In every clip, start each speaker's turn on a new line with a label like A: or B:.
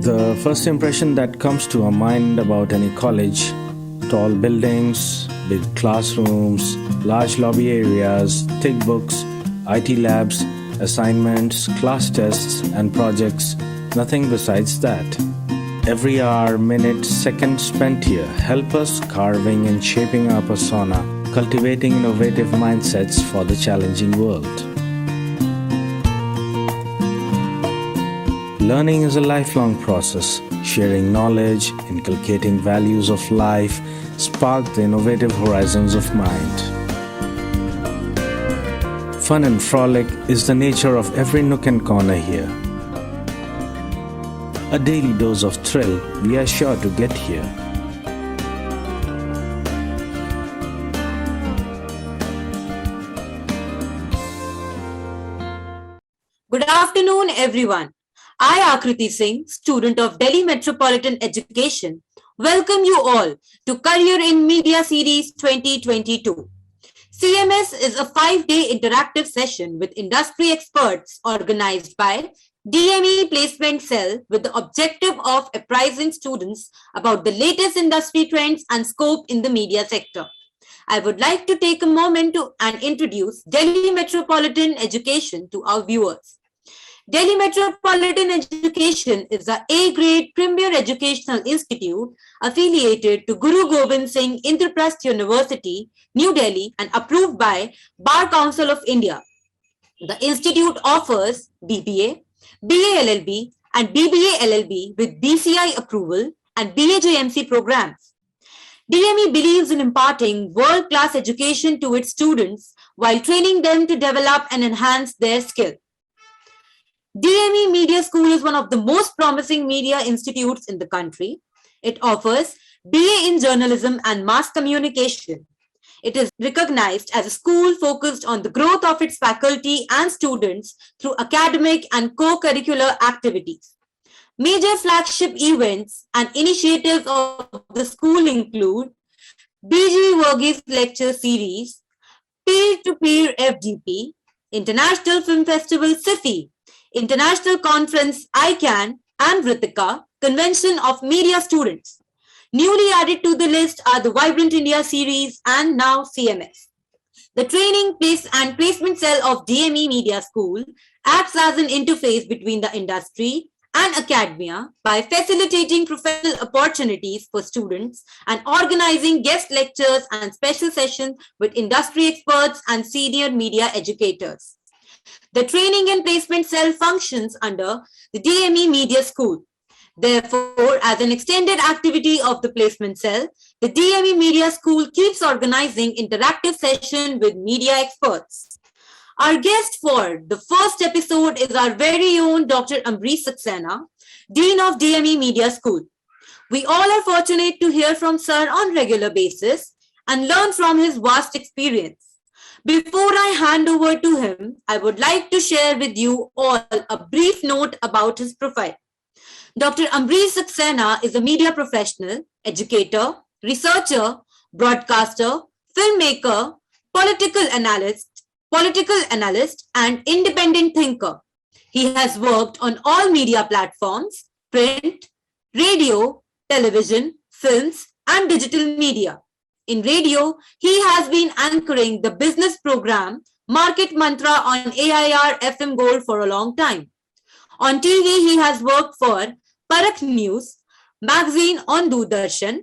A: The first impression that comes to our mind about any college: tall buildings, big classrooms, large lobby areas, thick books, IT labs, assignments, class tests, and projects. Nothing besides that. Every hour, minute, second spent here help us carving and shaping our persona, cultivating innovative mindsets for the challenging world. Learning is a lifelong process. Sharing knowledge, inculcating values of life, spark the innovative horizons of mind. Fun and frolic is the nature of every nook and corner here. A daily dose of thrill we are sure to get here.
B: Good afternoon, everyone. I, Akriti Singh, student of Delhi Metropolitan Education, welcome you all to Career in Media Series 2022. CMS is a 5-day interactive session with industry experts organized by Dme Placement Cell with the objective of apprising students about the latest industry trends and scope in the media sector. I would like to take a moment and introduce Delhi Metropolitan Education to our viewers. Delhi Metropolitan Education is a A-grade premier educational institute affiliated to Guru Gobind Singh Indraprasth University, New Delhi, and approved by Bar Council of India. The institute offers BBA, BA LLB, and BBA LLB with BCI approval and BAJMC programs. DME believes in imparting world-class education to its students while training them to develop and enhance their skill. Dme Media School is one of the most promising media institutes in the country. It offers BA in journalism and mass communication. It is recognized as a school focused on the growth of its faculty and students through academic and co-curricular activities. Major flagship events and initiatives of the school include BG Verghese Lecture Series, Peer-to-Peer FDP, International Film Festival SIFI, International Conference ICANN, and Vritika, Convention of Media Students. Newly added to the list are the Vibrant India series and now CMS. The training, and placement cell of DME Media School acts as an interface between the industry and academia by facilitating professional opportunities for students and organizing guest lectures and special sessions with industry experts and senior media educators. The training and placement cell functions under the DME Media School. Therefore, as an extended activity of the placement cell, the DME Media School keeps organizing interactive sessions with media experts. Our guest for the first episode is our very own Dr. Ambrish Saxena, Dean of DME Media School. We all are fortunate to hear from Sir on regular basis and learn from his vast experience. Before I hand over to him, I would like to share with you all a brief note about his profile. Dr. Ambrish Saxena is a media professional, educator, researcher, broadcaster, filmmaker, political analyst, and independent thinker. He has worked on all media platforms, print, radio, television, films, and digital media. In radio, he has been anchoring the business program Market Mantra on AIR FM Gold for a long time. On TV, he has worked for Parakh News magazine on Doordarshan.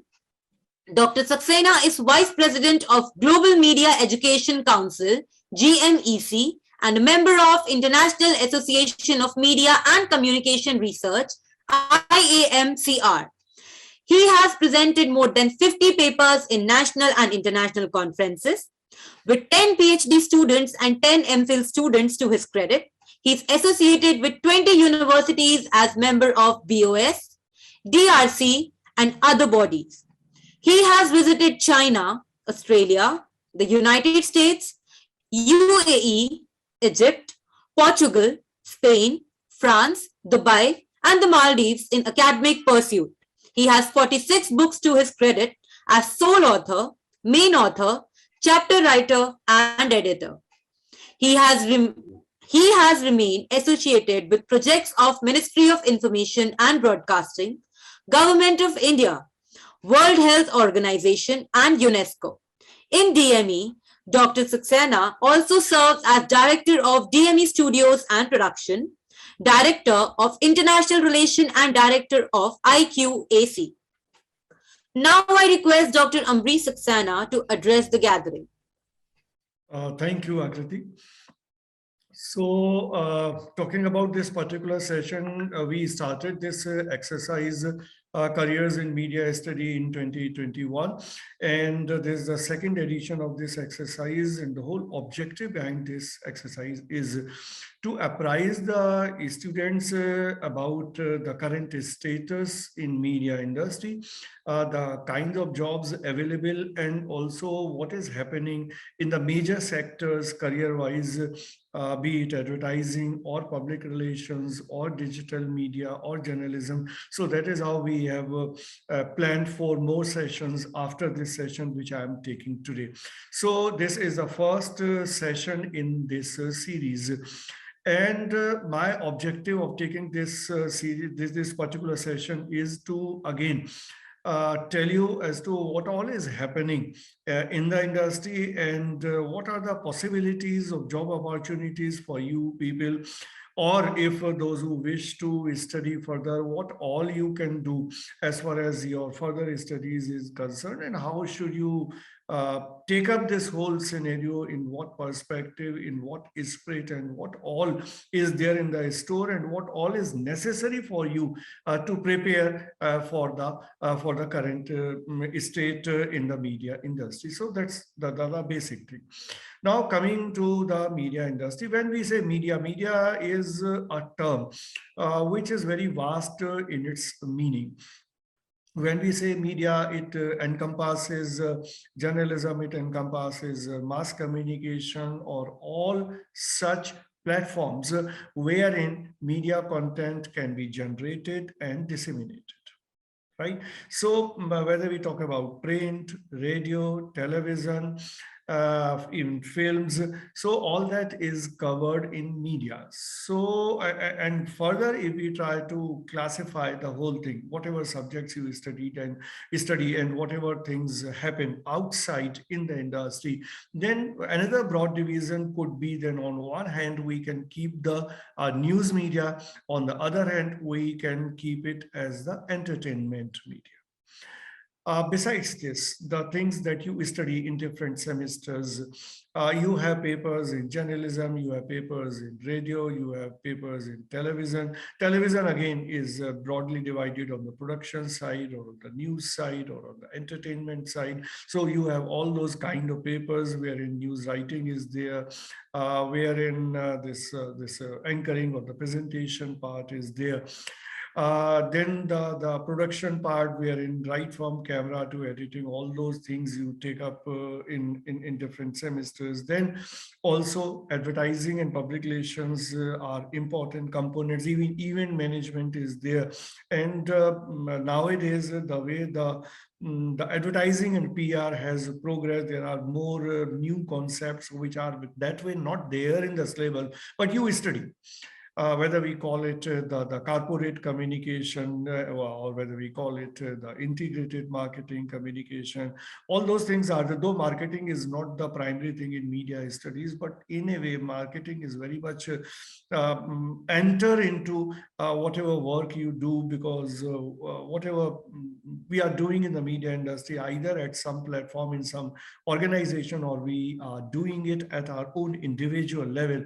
B: Dr. Saxena is Vice President of Global Media Education Council, GMEC, and a member of International Association of Media and Communication Research, IAMCR. He has presented more than 50 papers in national and international conferences. With 10 PhD students and 10 MPhil students to his credit, he is associated with 20 universities as member of BOS, DRC, and other bodies. He has visited China, Australia, the United States, UAE, Egypt, Portugal, Spain, France, Dubai, and the Maldives in academic pursuit. He has 46 books to his credit as sole author, main author, chapter writer, and editor. He has He has remained associated with projects of Ministry of Information and Broadcasting, Government of India, World Health Organization and UNESCO. In DME, Dr. Saxena also serves as Director of DME Studios and Production, Director of International Relation and Director of IQAC. Now I request Dr. Amri Saxena to address the gathering.
C: Thank you, Akriti. So, talking about this particular session, we started this exercise, Careers in Media Study in 2021. And this is the second edition of this exercise. And the whole objective behind this exercise is to apprise the students about the current status in media industry, the kinds of jobs available, and also what is happening in the major sectors career-wise, be it advertising or public relations or digital media or journalism. So that is how we have planned for more sessions after this session, which I am taking today. So this is the first session in this series. And my objective of taking this series, this particular session is to again tell you as to what all is happening in the industry and what are the possibilities of job opportunities for you people, or if those who wish to study further, what all you can do as far as your further studies is concerned, and how should you take up this whole scenario, in what perspective, in what spirit, and what all is there in the store, and what all is necessary for you to prepare for the current state in the media industry. So that's the basic thing. Now, coming to the media industry, when we say media, media is a term which is very vast in its meaning. When we say media, it encompasses journalism, it encompasses mass communication, or all such platforms wherein media content can be generated and disseminated. Right? So whether we talk about print, radio, television, in films, so all that is covered in media. So and further, if we try to classify the whole thing, whatever subjects you study and whatever things happen outside in the industry, then another broad division could be, then on one hand we can keep the news media, on the other hand we can keep it as the entertainment media. Besides this, the things that you study in different semesters, you have papers in journalism, you have papers in radio, you have papers in television. Television again is broadly divided on the production side, or on the news side, or on the entertainment side. So you have all those kind of papers wherein news writing is there, wherein this anchoring or the presentation part is there. Then the production part, wherein right from camera to editing, all those things you take up in different semesters. Then also advertising and public relations are important components. Even event management is there. And nowadays, the way the advertising and PR has progressed, there are more new concepts which are that way not there in the syllabus, but you study. Whether we call it the corporate communication, or whether we call it the integrated marketing communication, all those things are, though marketing is not the primary thing in media studies, but in a way marketing is very much enter into whatever work you do, because whatever we are doing in the media industry, either at some platform in some organization, or we are doing it at our own individual level,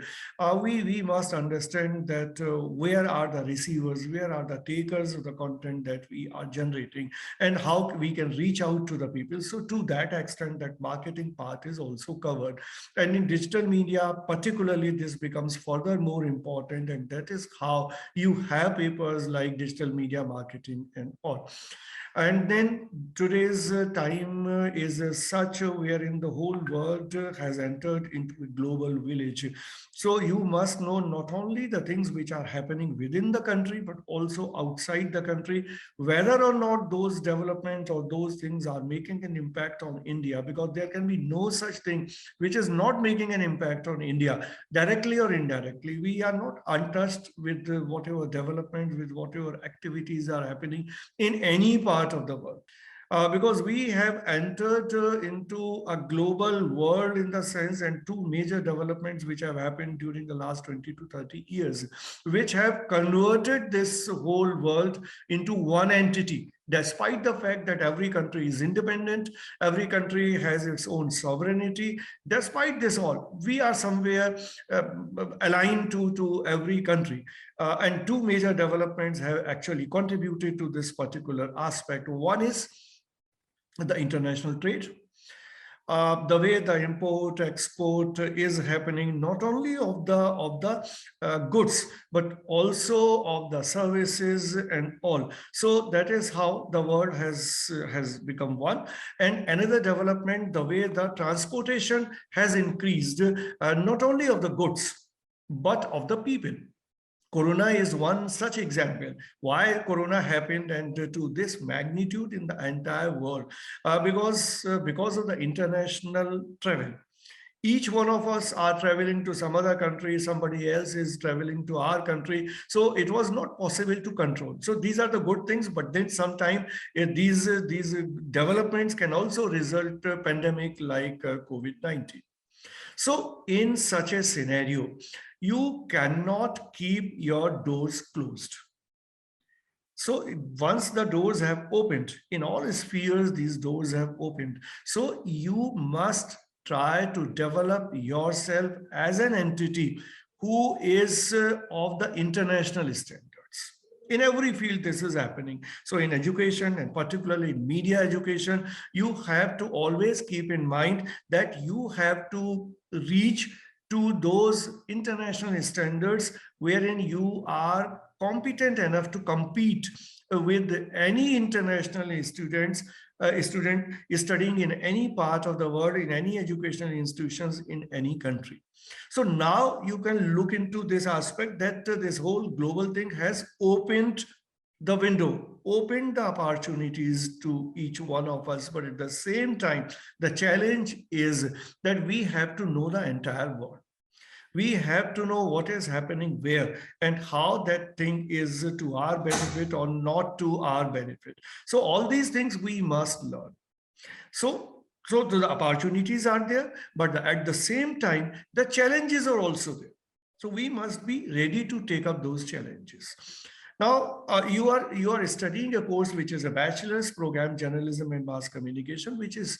C: we must understand that where are the receivers, where are the takers of the content that we are generating, and how we can reach out to the people. So to that extent, that marketing part is also covered. And in digital media, particularly, this becomes further more important, and that is how you have papers like digital media marketing and all. And then today's time is such wherein the whole world has entered into a global village. So you must know not only the things which are happening within the country, but also outside the country, whether or not those developments or those things are making an impact on India, because there can be no such thing which is not making an impact on India, directly or indirectly. We are not untouched with whatever developments, with whatever activities are happening in any part of the world. Because we have entered into a global world in the sense, and two major developments which have happened during the last 20 to 30 years, which have converted this whole world into one entity. Despite the fact that every country is independent, every country has its own sovereignty, despite this all, we are somewhere aligned to every country. And two major developments have actually contributed to this particular aspect. One is the international trade. The way the import export is happening, not only of the goods, but also of the services and all. So that is how the world has become one. And another development, the way the transportation has increased, not only of the goods, but of the people. Corona is one such example. Why Corona happened and to this magnitude in the entire world? Because of the international travel. Each one of us are traveling to some other country, somebody else is traveling to our country. So it was not possible to control. So these are the good things, but then sometimes these developments can also result pandemic like COVID-19. So in such a scenario, you cannot keep your doors closed. So once the doors have opened, in all spheres, these doors have opened. So you must try to develop yourself as an entity who is of the international standards. In every field, this is happening. So in education, and particularly in media education, you have to always keep in mind that you have to reach to those international standards wherein you are competent enough to compete with any international student studying in any part of the world, in any educational institutions, in any country. So now you can look into this aspect that this whole global thing has opened the window, opened the opportunities to each one of us. But at the same time, the challenge is that we have to know the entire world. We have to know what is happening where and how that thing is to our benefit or not to our benefit. So all these things we must learn. So the opportunities are there, but at the same time, the challenges are also there. So we must be ready to take up those challenges. Now, you are studying a course which is a bachelor's program, journalism and mass communication, which is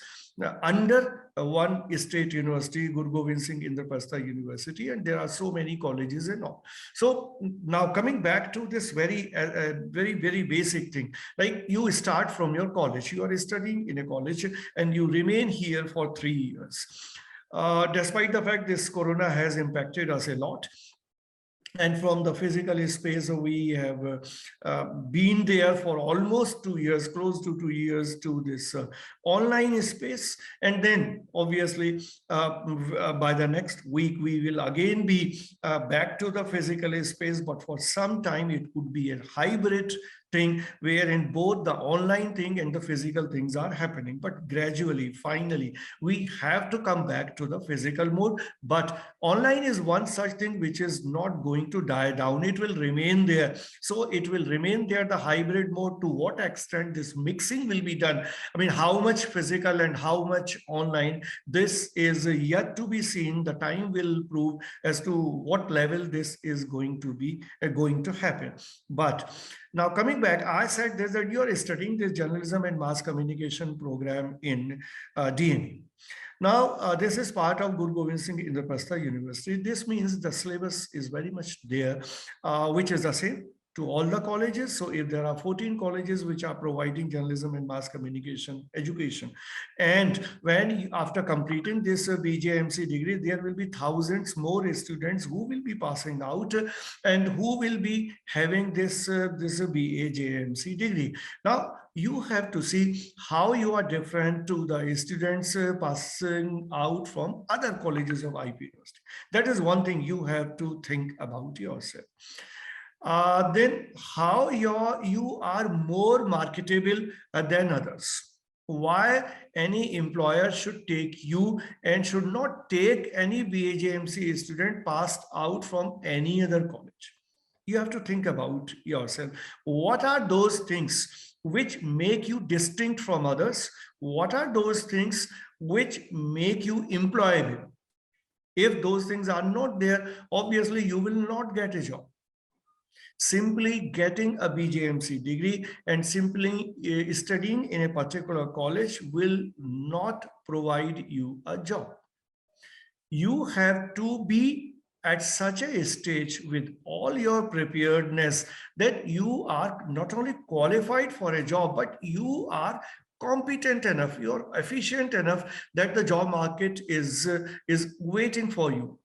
C: under one state university, Guru Gobind Singh Indraprastha University, and there are so many colleges and all. So now coming back to this very basic thing, like you start from your college, you are studying in a college and you remain here for 3 years. Despite the fact this Corona has impacted us a lot. And from the physical space, we have been there for almost 2 years, close to 2 years to this online space. And then obviously by the next week, we will again be back to the physical space, but for some time it could be a hybrid thing wherein both the online thing and the physical things are happening. But gradually, finally, we have to come back to the physical mode. But online is one such thing which is not going to die down. It will remain there. So it will remain there, the hybrid mode. To what extent this mixing will be done? I mean, how much physical and how much online, this is yet to be seen. The time will prove as to what level this is going to be going to happen. But now coming back, I said this, that you are studying this journalism and mass communication program in Dme. Now, this is part of Guru Gobind Singh Indraprastha University. This means the syllabus is very much there, which is the same to all the colleges. So if there are 14 colleges which are providing journalism and mass communication education, and when after completing this BJMC degree, there will be thousands more students who will be passing out and who will be having this BAJMC degree. Now, you have to see how you are different to the students passing out from other colleges of IP University. That is one thing you have to think about yourself. Then how you are more marketable than others. Why any employer should take you and should not take any BAJMC student passed out from any other college. You have to think about yourself. What are those things which make you distinct from others? What are those things which make you employable? If those things are not there, obviously you will not get a job. Simply getting a BJMC degree and simply studying in a particular college will not provide you a job. You have to be at such a stage with all your preparedness that you are not only qualified for a job, but you are competent enough, you're efficient enough that the job market is waiting for you.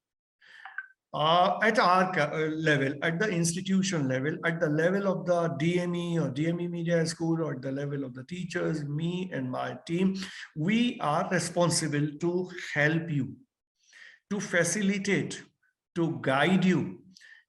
C: At our level, at the institution level, at the level of the DME or Dme Media School, or at the level of the teachers, me and my team, we are responsible to help you, to facilitate, to guide you,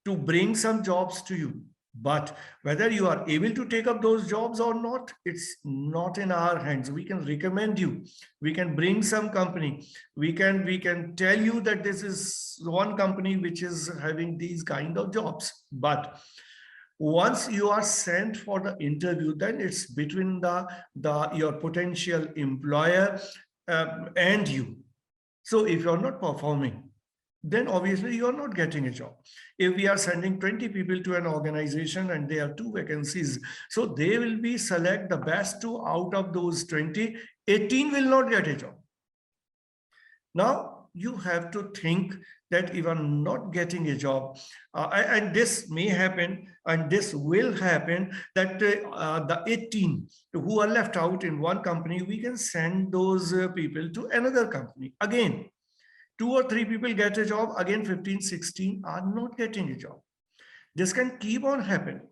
C: to bring some jobs to you. But whether you are able to take up those jobs or not, it's not in our hands. We can recommend you. We can bring some company. We can tell you that this is one company which is having these kind of jobs. But once you are sent for the interview, then it's between your potential employer and you. So if you're not performing, then obviously you're not getting a job. If we are sending 20 people to an organization and there are 2 vacancies, so they will be select the best 2 out of those 20, 18 will not get a job. Now you have to think that if I'm not getting a job, and this may happen and this will happen, that the 18 who are left out in one company, we can send those people to another company. Again, 2 or 3 people get a job, again 15, 16 are not getting a job. This can keep on happening.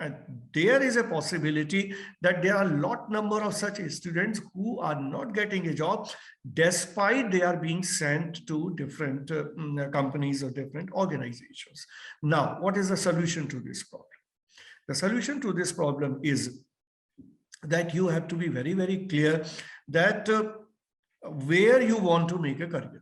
C: And there is a possibility that there are a lot number of such students who are not getting a job despite they are being sent to different companies or different organizations. Now, what is the solution to this problem? The solution to this problem is that you have to be very, very clear that where you want to make a career,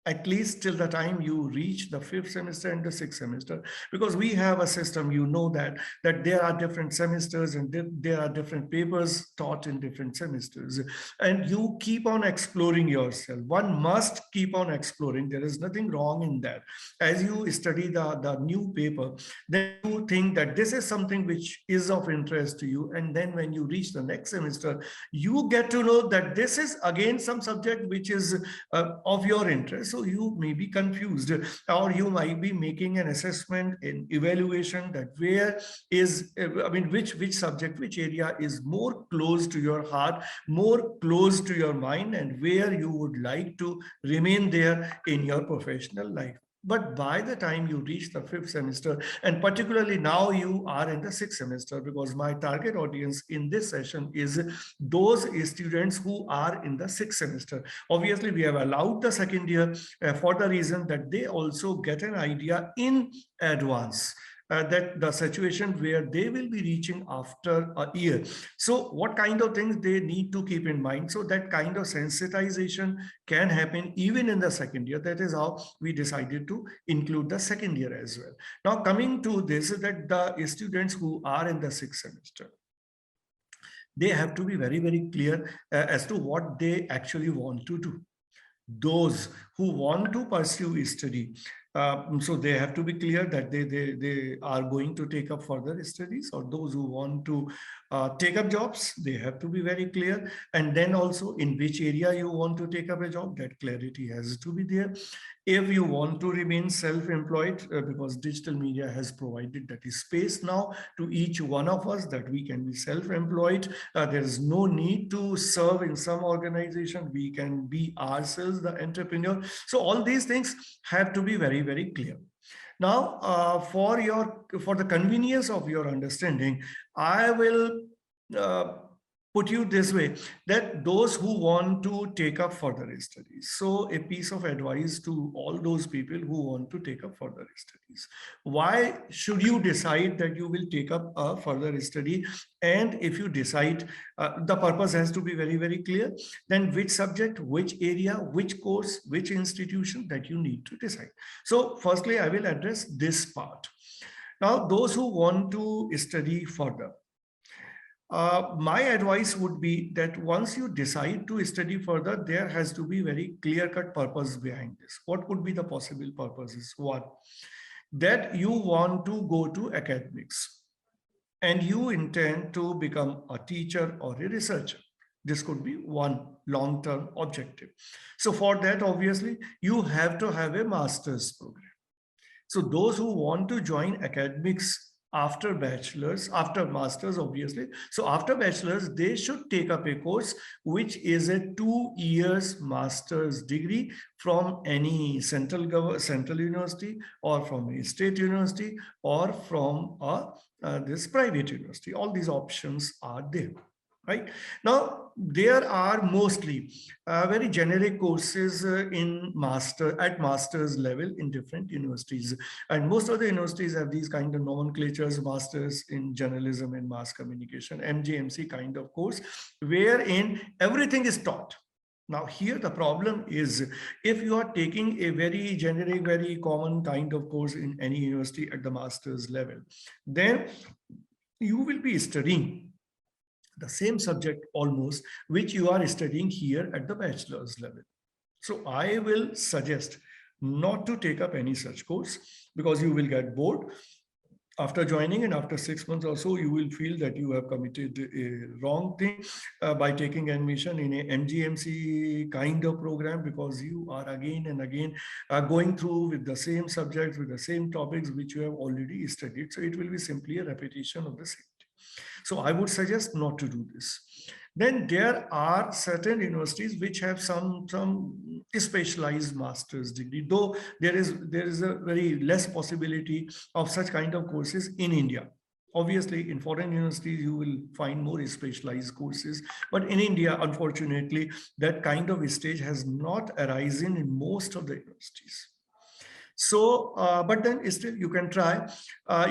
C: at least till the time you reach the 5th semester and the 6th semester, because we have a system, you know, that there are different semesters and there are different papers taught in different semesters, and you keep on exploring yourself. One must keep on exploring. There is nothing wrong in that. As you study the new paper, then you think that this is something which is of interest to you, and then when you reach the next semester, you get to know that this is again some subject which is of your interest. So you may be confused, or you might be making an assessment in evaluation that where is, which subject, which area is more close to your heart, more close to your mind, and where you would like to remain there in your professional life. But by the time you reach the 5th semester, and particularly now you are in the 6th semester, because my target audience in this session is those students who are in the 6th semester. Obviously, we have allowed the second year for the reason that they also get an idea in advance. That the situation where they will be reaching after a year. So what kind of things they need to keep in mind. So that kind of sensitization can happen even in the second year. That is how we decided to include the second year as well. Now coming to this, that the students who are in the 6th semester, they have to be very, very clear as to what they actually want to do. Those who want to pursue study, so they have to be clear that they are going to take up further studies, or those who want to take up jobs, they have to be very clear. And then also in which area you want to take up a job, that clarity has to be there. If you want to remain self-employed, because digital media has provided that space now to each one of us that we can be self-employed. There is no need to serve in some organization. We can be ourselves the entrepreneur. So all these things have to be very, very clear. Now, for the convenience of your understanding, I will put you this way, that those who want to take up further studies. So a piece of advice to all those people who want to take up further studies. Why should you decide that you will take up a further study? And if you decide, the purpose has to be very, very clear. Then which subject, which area, which course, which institution, that you need to decide. So firstly, I will address this part. Now, those who want to study further, my advice would be that once you decide to study further, there has to be very clear-cut purpose behind this. What could be the possible purposes? One, that you want to go to academics and you intend to become a teacher or a researcher. This could be one long-term objective. So for that, obviously, you have to have a master's program. So those who want to join academics after bachelor's, after master's, obviously. So after bachelor's, they should take up a course which is a 2 years master's degree from any central university, or from a state university, or from this private university. All these options are there. Right now, there are mostly very generic courses at master's level in different universities, and most of the universities have these kind of nomenclatures: masters in journalism and mass communication, MJMC kind of course, wherein everything is taught. Now here the problem is, if you are taking a very generic, very common kind of course in any university at the master's level, then you will be studying the same subject almost which you are studying here at the bachelor's level. So I will suggest not to take up any such course, because you will get bored after joining, and after 6 months or so you will feel that you have committed a wrong thing by taking admission in a MGMC kind of program, because you are again and again going through with the same subjects, with the same topics which you have already studied. So it will be simply a repetition of the same. So I would suggest not to do this. Then there are certain universities which have some specialized master's degree, though there is a very less possibility of such kind of courses in India. Obviously, in foreign universities, you will find more specialized courses. But in India, unfortunately, that kind of stage has not arisen in most of the universities. So, but then still you can try.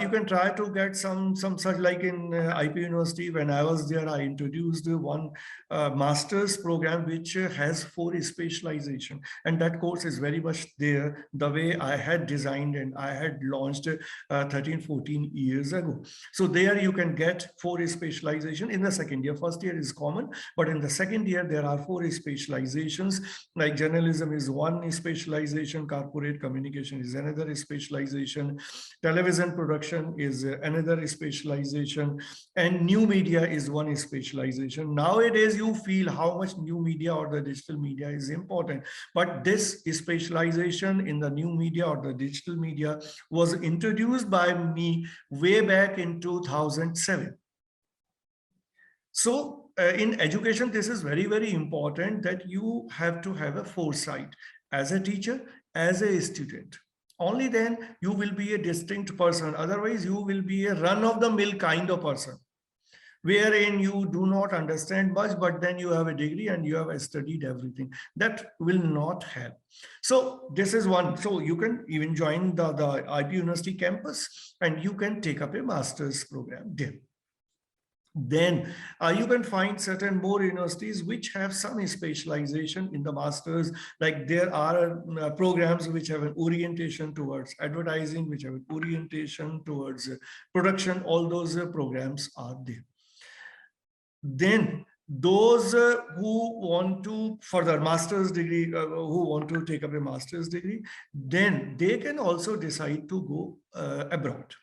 C: You can try to get some such, like in IP University. When I was there, I introduced one master's program which has 4 specialization, and that course is very much there the way I had designed and I had launched 13-14 years ago. So there you can get 4 specialization in the second year. First year is common, but in the second year there are 4 specializations. Like journalism is one specialization, corporate communication is another specialization, television production is another specialization, and new media is one specialization. Nowadays you feel how much new media or the digital media is important, but this specialization in the new media or the digital media was introduced by me way back in 2007. So in education, this is very, very important, that you have to have a foresight as a teacher, as a student. Only then you will be a distinct person. Otherwise, you will be a run-of-the-mill kind of person, wherein you do not understand much, but then you have a degree and you have studied everything. That will not help. So this is one. So you can even join the IP University campus and you can take up a master's program there. Then you can find certain more universities which have some specialization in the masters. Like there are programs which have an orientation towards advertising, which have an orientation towards production. All those programs are there. Then those who want to further master's degree, who want to take up a master's degree, then they can also decide to go abroad.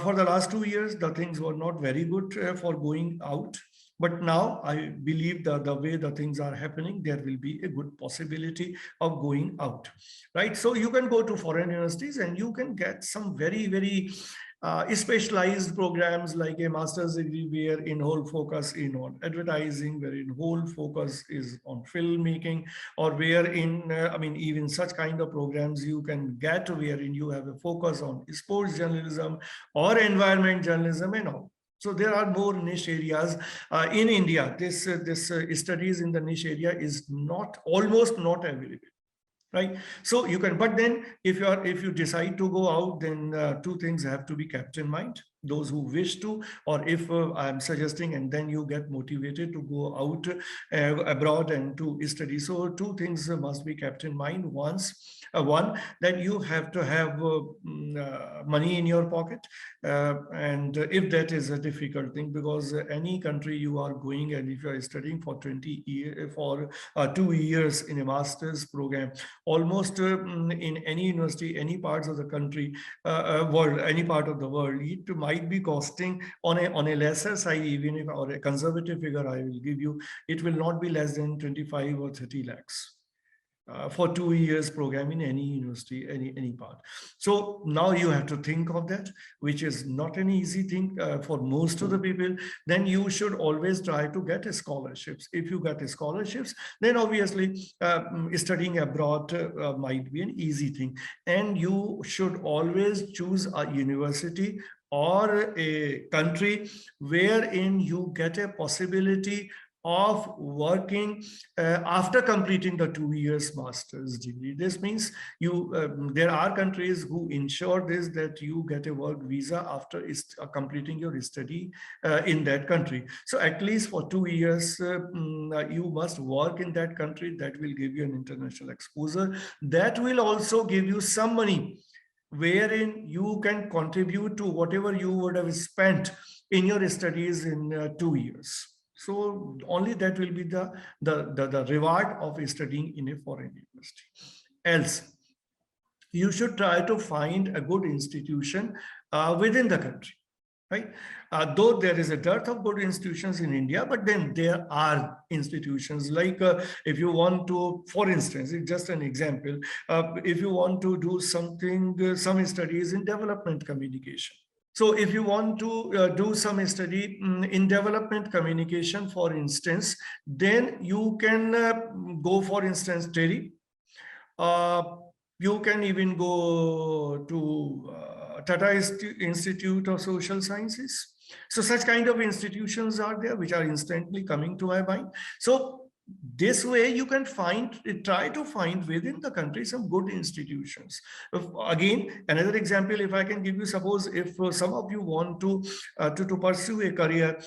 C: For the last 2 years, the things were not very good for going out. But now I believe that the way the things are happening, there will be a good possibility of going out, right? So you can go to foreign universities and you can get some very, very specialized programs, like a master's degree where in whole focus in on advertising, where in whole focus is on filmmaking, or where in even such kind of programs you can get wherein you have a focus on sports journalism or environment journalism and all. So there are more niche areas in India. This studies in the niche area is almost not available, right? So you can, but then if you decide to go out, then two things have to be kept in mind. Those who wish to, or if I'm suggesting, and then you get motivated to go out abroad and to study. So two things must be kept in mind. One, that you have to have money in your pocket, and if that is a difficult thing, because any country you are going, and if you are studying for 20 years, for 2 years in a master's program, almost in any university, any parts of the country, world, any part of the world, it might be costing on a lesser side, even if, or a conservative figure I will give you, it will not be less than 25 or 30 lakhs. For 2 years program in any university, any part. So now you have to think of that, which is not an easy thing for most of the people. Then you should always try to get scholarships. If you get scholarships, then obviously studying abroad might be an easy thing. And you should always choose a university or a country wherein you get a possibility of working after completing the 2 years master's degree. This means there are countries who ensure this, that you get a work visa after completing your study in that country. So at least for 2 years, you must work in that country. That will give you an international exposure. That will also give you some money wherein you can contribute to whatever you would have spent in your studies in 2 years. So only that will be the reward of studying in a foreign university. Else, you should try to find a good institution within the country, right? Though there is a dearth of good institutions in India, but then there are institutions like if you want to, for instance, it's just an example, if you want to do something, some studies in development communication. So if you want to do some study in development communication, for instance, then you can go, for instance, TERI. You can even go to Tata Institute of Social Sciences. So such kind of institutions are there, which are instantly coming to my mind. So this way you can try to find within the country some good institutions. Again, another example, if I can give you, suppose if some of you want to pursue a career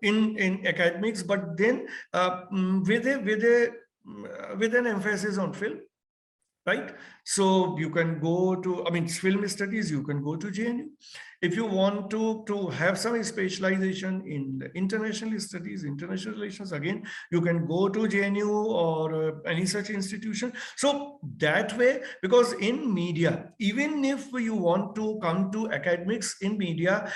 C: in academics, but then with an emphasis on film, right? So you can go to, film studies, you can go to JNU. If you want to have some specialization in international studies, international relations, again, you can go to JNU or any such institution. So that way, because in media, even if you want to come to academics in media,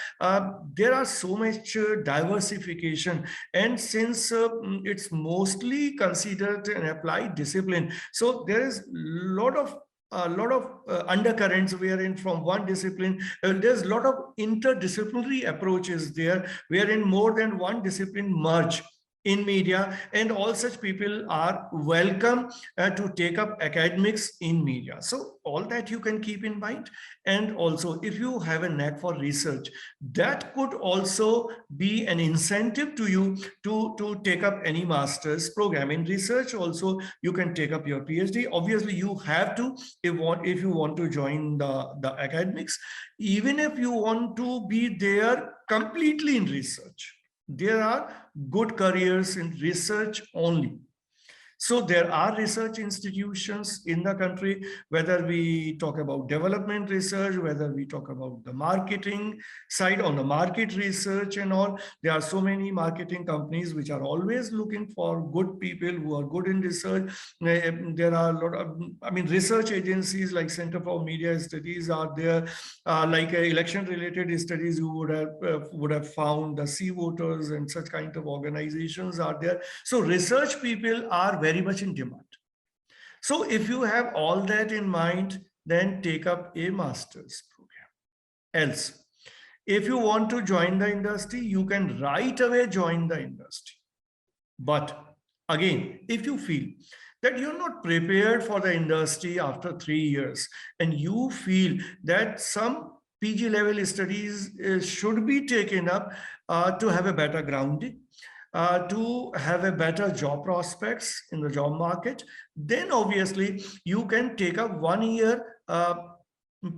C: there are so much diversification. And since it's mostly considered an applied discipline, so there is a lot of undercurrents wherein from one discipline, there's a lot of interdisciplinary approaches there, wherein more than one discipline merge in media, and all such people are welcome to take up academics in media. So all that you can keep in mind. And also, if you have a knack for research, that could also be an incentive to you to take up any master's program in research. Also, you can take up your PhD. Obviously, you have to, if you want to join the academics, even if you want to be there completely in research, there are good careers in research only. So there are research institutions in the country, whether we talk about development research, whether we talk about the marketing side on the market research and all. There are so many marketing companies which are always looking for good people who are good in research. There are a lot of, research agencies like Center for Media Studies are there, like election related studies. You would have found the Sea Voters and such kind of organizations are there. So research people are very much in demand. So if you have all that in mind, then take up a master's program. Else, if you want to join the industry, you can right away join the industry. But again, if you feel that you're not prepared for the industry after 3 years, and you feel that some PG level studies should be taken up to have a better grounding, to have a better job prospects in the job market. Then obviously you can take up 1 year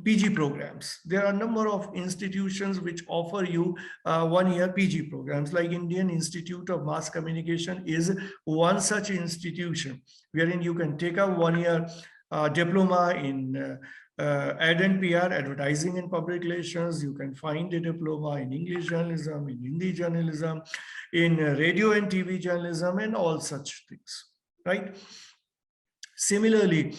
C: PG programs. There are a number of institutions which offer you 1 year PG programs, like Indian Institute of Mass Communication is one such institution wherein you can take up 1 year diploma in ad and PR, advertising and public relations. You can find a diploma in English journalism, in Hindi journalism, in radio and TV journalism, and all such things, right? Similarly,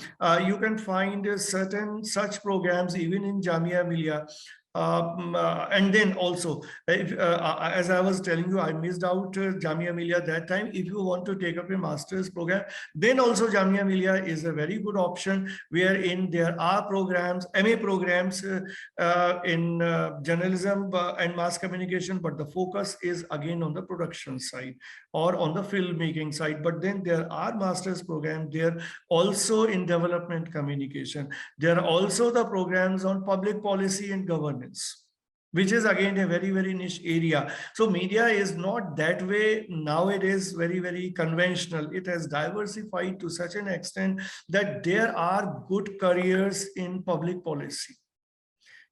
C: you can find certain such programs even in Jamia Millia. And then also, as I was telling you, I missed out Jamia Millia that time. If you want to take up a master's program, then also Jamia Millia is a very good option, wherein there are programs, MA programs in journalism and mass communication, but the focus is again on the production side or on the filmmaking side. But then there are master's programs there also in development communication. There are also the programs on public policy and governance, which is again a very, very niche area. So media is not that way nowadays, very, very conventional. It has diversified to such an extent that there are good careers in public policy.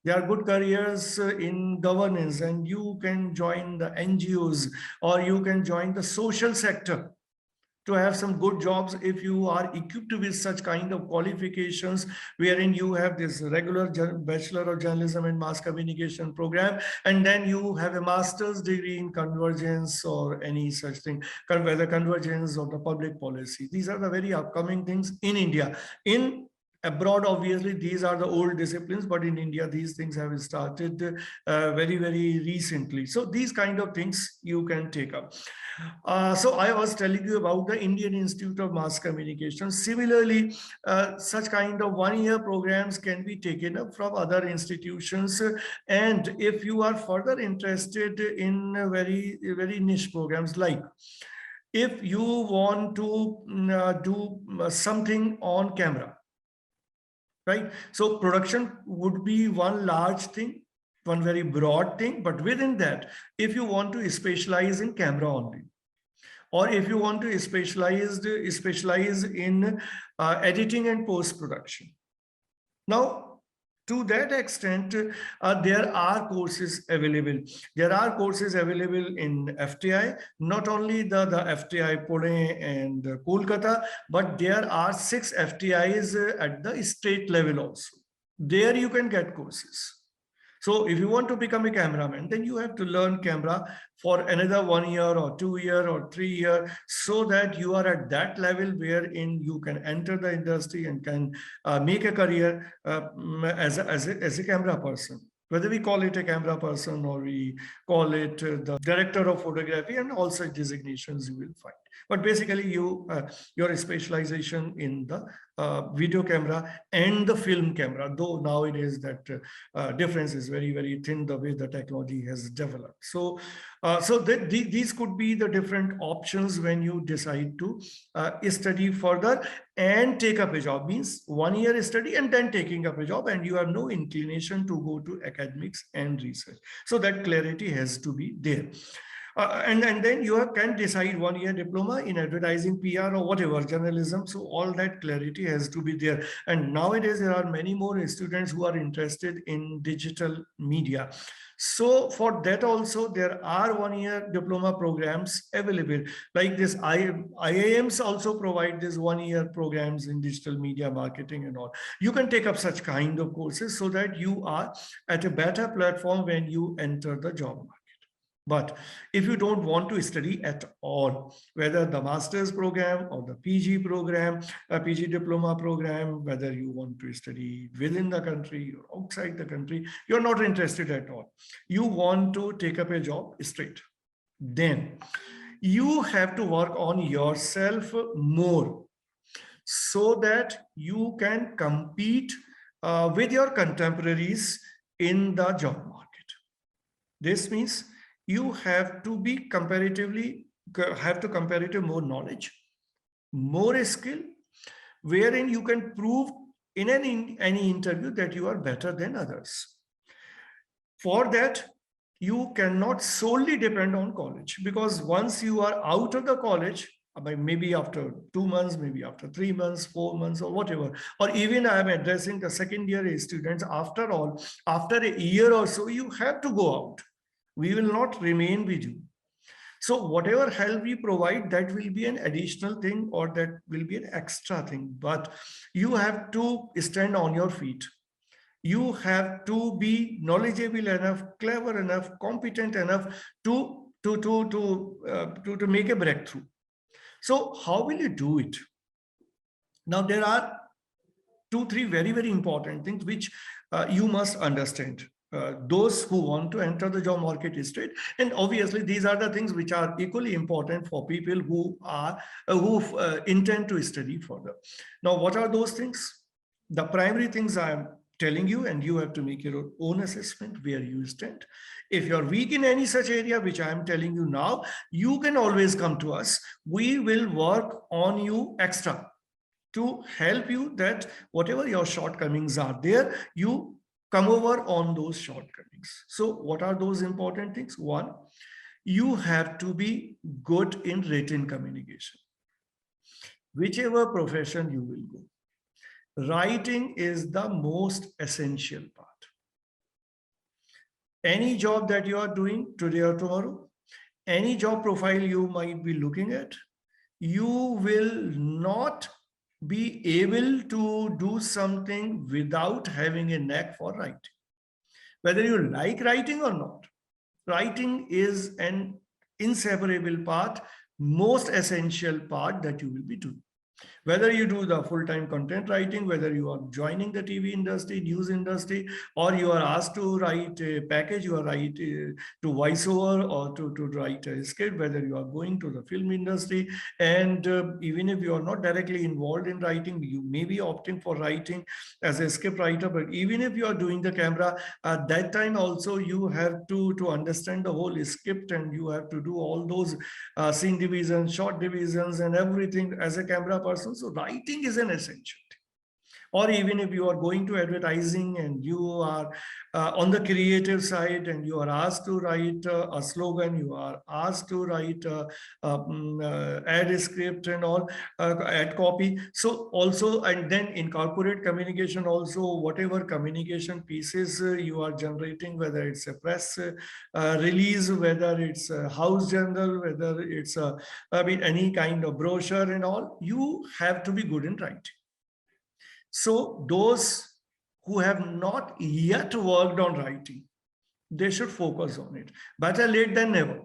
C: There are good careers in governance, and you can join the NGOs or you can join the social sector to have some good jobs if you are equipped with such kind of qualifications, wherein you have this regular Bachelor of Journalism and Mass Communication program, and then you have a master's degree in convergence or any such thing, whether convergence or the public policy. These are the very upcoming things in India. In abroad, obviously, these are the old disciplines, but in India, these things have started very, very recently. So these kind of things you can take up. So I was telling you about the Indian Institute of Mass Communication. Similarly, such kind of 1 year programs can be taken up from other institutions. And if you are further interested in very, very niche programs, like if you want to do something on camera, right? So production would be one large thing, one very broad thing, but within that, if you want to specialize in camera only, or if you want to specialize in editing and post-production. Now, to that extent, there are courses available. There are courses available in FTI, not only the FTI Pune and Kolkata, but there are 6 FTIs at the state level also. There you can get courses. So if you want to become a cameraman, then you have to learn camera for another 1 year or 2 year or 3 year, so that you are at that level wherein you can enter the industry and can make a career as a camera person. Whether we call it a camera person or we call it the director of photography, and all such designations you will find. But basically, your specialization in the video camera and the film camera, though nowadays that difference is very, very thin the way the technology has developed. So, these could be the different options when you decide to study further and take up a job. Means 1 year study and then taking up a job, and you have no inclination to go to academics and research. So that clarity has to be there. And then you can decide 1 year diploma in advertising, PR, or whatever, journalism. So all that clarity has to be there. And nowadays there are many more students who are interested in digital media. So for that also, there are 1 year diploma programs available. Like this, IIMs also provide this 1 year programs in digital media marketing and all. You can take up such kind of courses so that you are at a better platform when you enter the job market. But if you don't want to study at all, whether the master's program or the PG program, a PG diploma program, whether you want to study within the country or outside the country, you're not interested at all. You want to take up a job straight. Then you have to work on yourself more so that you can compete with your contemporaries in the job market. This means you have to be comparatively more knowledge, more skill, wherein you can prove in any interview that you are better than others. For that, you cannot solely depend on college, because once you are out of the college, maybe after 2 months, maybe after 3 months, 4 months, or whatever, or even I am addressing the second year students, after all, after a year or so, you have to go out. We will not remain with you. So whatever help we provide, that will be an additional thing, or that will be an extra thing. But you have to stand on your feet. You have to be knowledgeable enough, clever enough, competent enough to make a breakthrough. So how will you do it? Now, there are 2-3 very, very important things which you must understand. Those who want to enter the job market straight, and obviously these are the things which are equally important for people who are intend to study further. Now, what are those things? The primary things I am telling you, and you have to make your own assessment where you stand. If you're weak in any such area which I am telling you now, you can always come to us. We will work on you extra to help you, that whatever your shortcomings are there, you come over on those shortcomings. So what are those important things? One, you have to be good in written communication. Whichever profession you will go, writing is the most essential part. Any job that you are doing today or tomorrow, any job profile you might be looking at, you will not be able to do something without having a knack for writing. Whether you like writing or not, writing is an inseparable part, most essential part that you will be doing. Whether you do the full-time content writing, whether you are joining the TV industry, news industry, or you are asked to write a package, you are write to voiceover, or to write a script, whether you are going to the film industry, and even if you are not directly involved in writing, you may be opting for writing as a script writer, but even if you are doing the camera, at that time also you have to understand the whole script, and you have to do all those scene divisions, short divisions, and everything as a camera person. So writing is an essential thing. Or even if you are going to advertising and you are on the creative side, and you are asked to write a slogan, you are asked to write ad script and all, ad copy. So also, and then in corporate communication also, whatever communication pieces you are generating, whether it's a press release, whether it's a house journal, whether it's any kind of brochure and all, you have to be good in writing. So those who have not yet worked on writing, they should focus on it. Better late than never.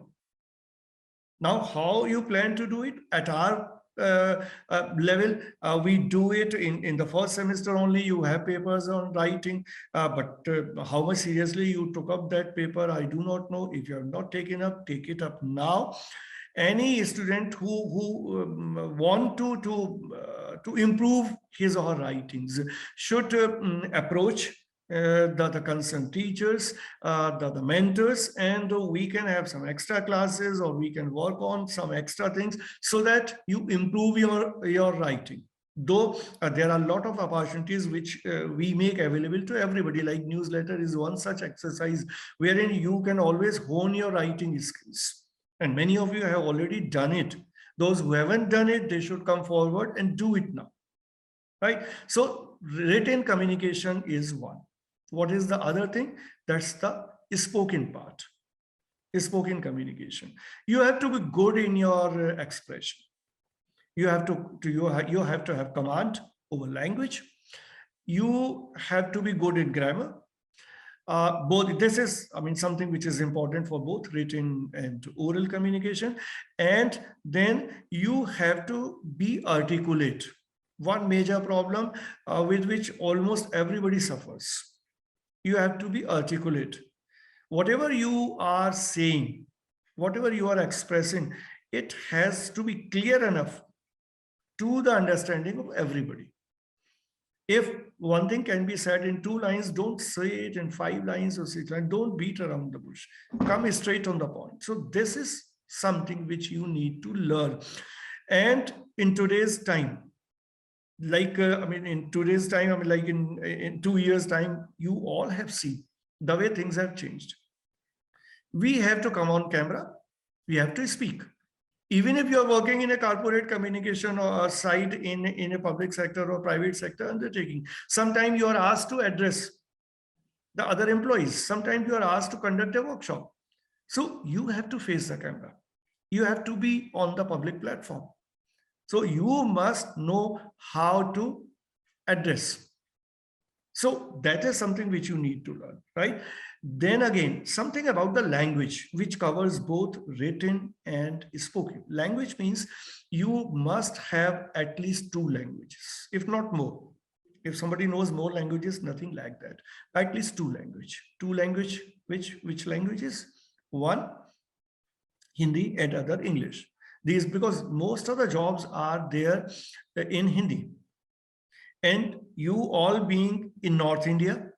C: Now, how you plan to do it? At our level, we do it in the first semester only. You have papers on writing, but how much seriously you took up that paper, I do not know. If you have not taken up, take it up now. Any student who want to improve his or her writings should approach the concerned teachers, the mentors, and we can have some extra classes, or we can work on some extra things so that you improve your writing. Though there are a lot of opportunities which we make available to everybody, like newsletter is one such exercise wherein you can always hone your writing skills. And many of you have already done it. Those who haven't done it, they should come forward and do it now. Right? So written communication is one. What is the other thing? That's the spoken part. Spoken communication. You have to be good in your expression. You have to have command over language. You have to be good in grammar. Both, this is, something which is important for both written and oral communication. And then you have to be articulate. One major problem with which almost everybody suffers. You have to be articulate. Whatever you are saying, whatever you are expressing, it has to be clear enough to the understanding of everybody. If one thing can be said in 2 lines, don't say it in 5 lines or 6 lines. Don't beat around the bush. Come straight on the point. So this is something which you need to learn. And in today's time, like in 2 years' time, you all have seen the way things have changed. We have to come on camera, we have to speak. Even if you're working in a corporate communication or a site in a public sector or private sector undertaking, sometimes you are asked to address the other employees. Sometimes you are asked to conduct a workshop. So you have to face the camera. You have to be on the public platform. So you must know how to address. So that is something which you need to learn, right? Then again, something about the language, which covers both written and spoken. Language means you must have at least 2 languages, if not more. If somebody knows more languages, nothing like that. At least 2 language. 2 language, which languages? One, Hindi, and other English. These, because most of the jobs are there in Hindi. And you all being in North India,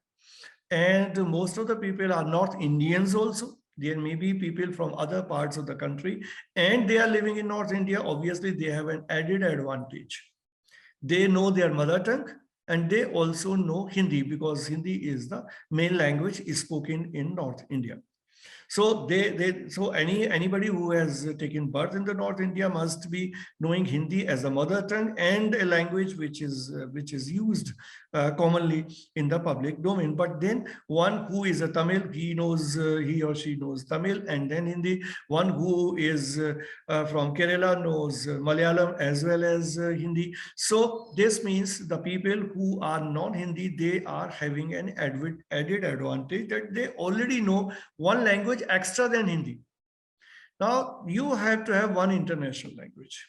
C: and most of the people are North Indians also. There may be people from other parts of the country, and they are living in North India. Obviously, they have an added advantage. They know their mother tongue, and they also know Hindi, because Hindi is the main language spoken in North India. So anybody who has taken birth in the North India must be knowing Hindi as a mother tongue and a language which is used commonly in the public domain. But then one who is a Tamil, he or she knows Tamil, and then Hindi. One who is from Kerala knows Malayalam as well as Hindi. So this means the people who are non-Hindi, they are having an added advantage that they already know one language extra than Hindi. Now you have to have one international language,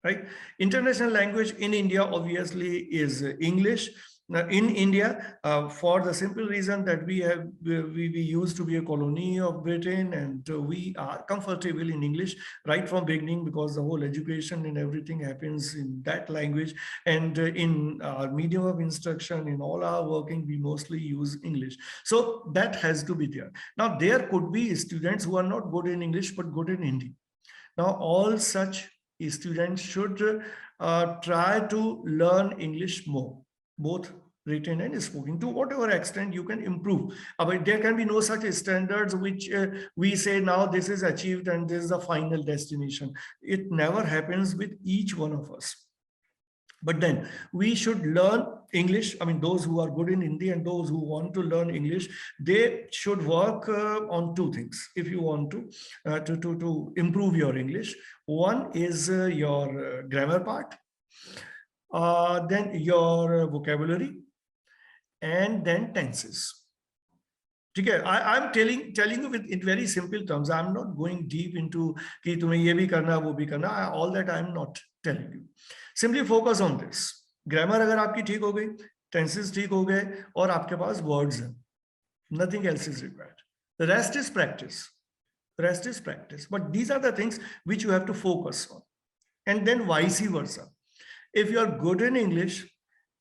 C: right? International language in India obviously is English. In India, for the simple reason that we used to be a colony of Britain, and we are comfortable in English right from beginning, because the whole education and everything happens in that language. And in our medium of instruction, in all our working, we mostly use English. So that has to be there. Now there could be students who are not good in English but good in Hindi. Now all such students should try to learn English more, both written and spoken, to whatever extent you can improve. But there can be no such standards which we say now this is achieved and this is the final destination. It never happens with each one of us. But then we should learn English. I mean, those who are good in Hindi and those who want to learn English, they should work on 2 things if you want to improve your English. One is your grammar part, then your vocabulary, and then tenses. Okay, I'm telling you in very simple terms. I'm not going deep into कि तुम्हें ये भी करना वो भी करना. All that I'm not telling you. Simply focus on this. Grammar अगर आपकी ठीक हो गई, tenses ठीक हो गए, और आपके पास words हैं. Nothing else is required. The rest is practice. The rest is practice. But these are the things which you have to focus on. And then vice versa. If you are good in English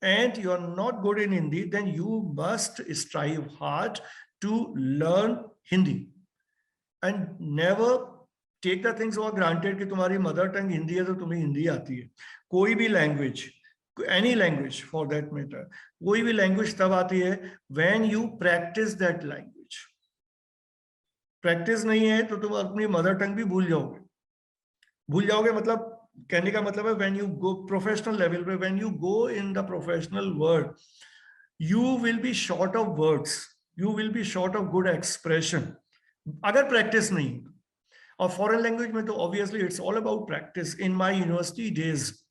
C: and you are not good in Hindi, then you must strive hard to learn Hindi. And never take the things for granted कि तुम्हारी mother tongue Hindi है तो तुम्हें हिंदी आती है. कोई भी language, any language for that matter, कोई भी language तब आती है when you practice that language. Practice नहीं है तो तुम अपनी mother tongue भी भूल जाओगे. भूल जाओगे मतलब कहने का मतलब है when you go professional level पे, when you go in the professional world, you will be short of words. You will be short of good expression. अगर practice नहीं, और foreign language में तो obviously it's all about practice. In my university days,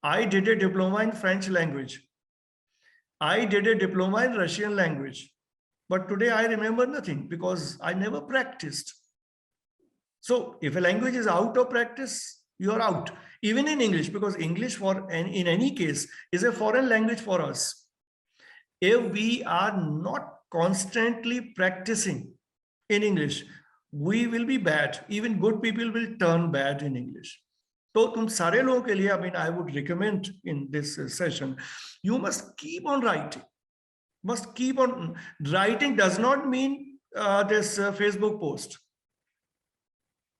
C: I did a diploma in French language. I did a diploma in Russian language. But today I remember nothing because I never practiced. So if a language is out of practice, you're out. Even in English, because English in any case is a foreign language for us. If we are not constantly practicing in English, we will be bad. Even good people will turn bad in English. So तुम सारे लोगों के लिए, I mean, I would recommend in this session, you must keep on writing. Must keep on writing does not mean this Facebook post.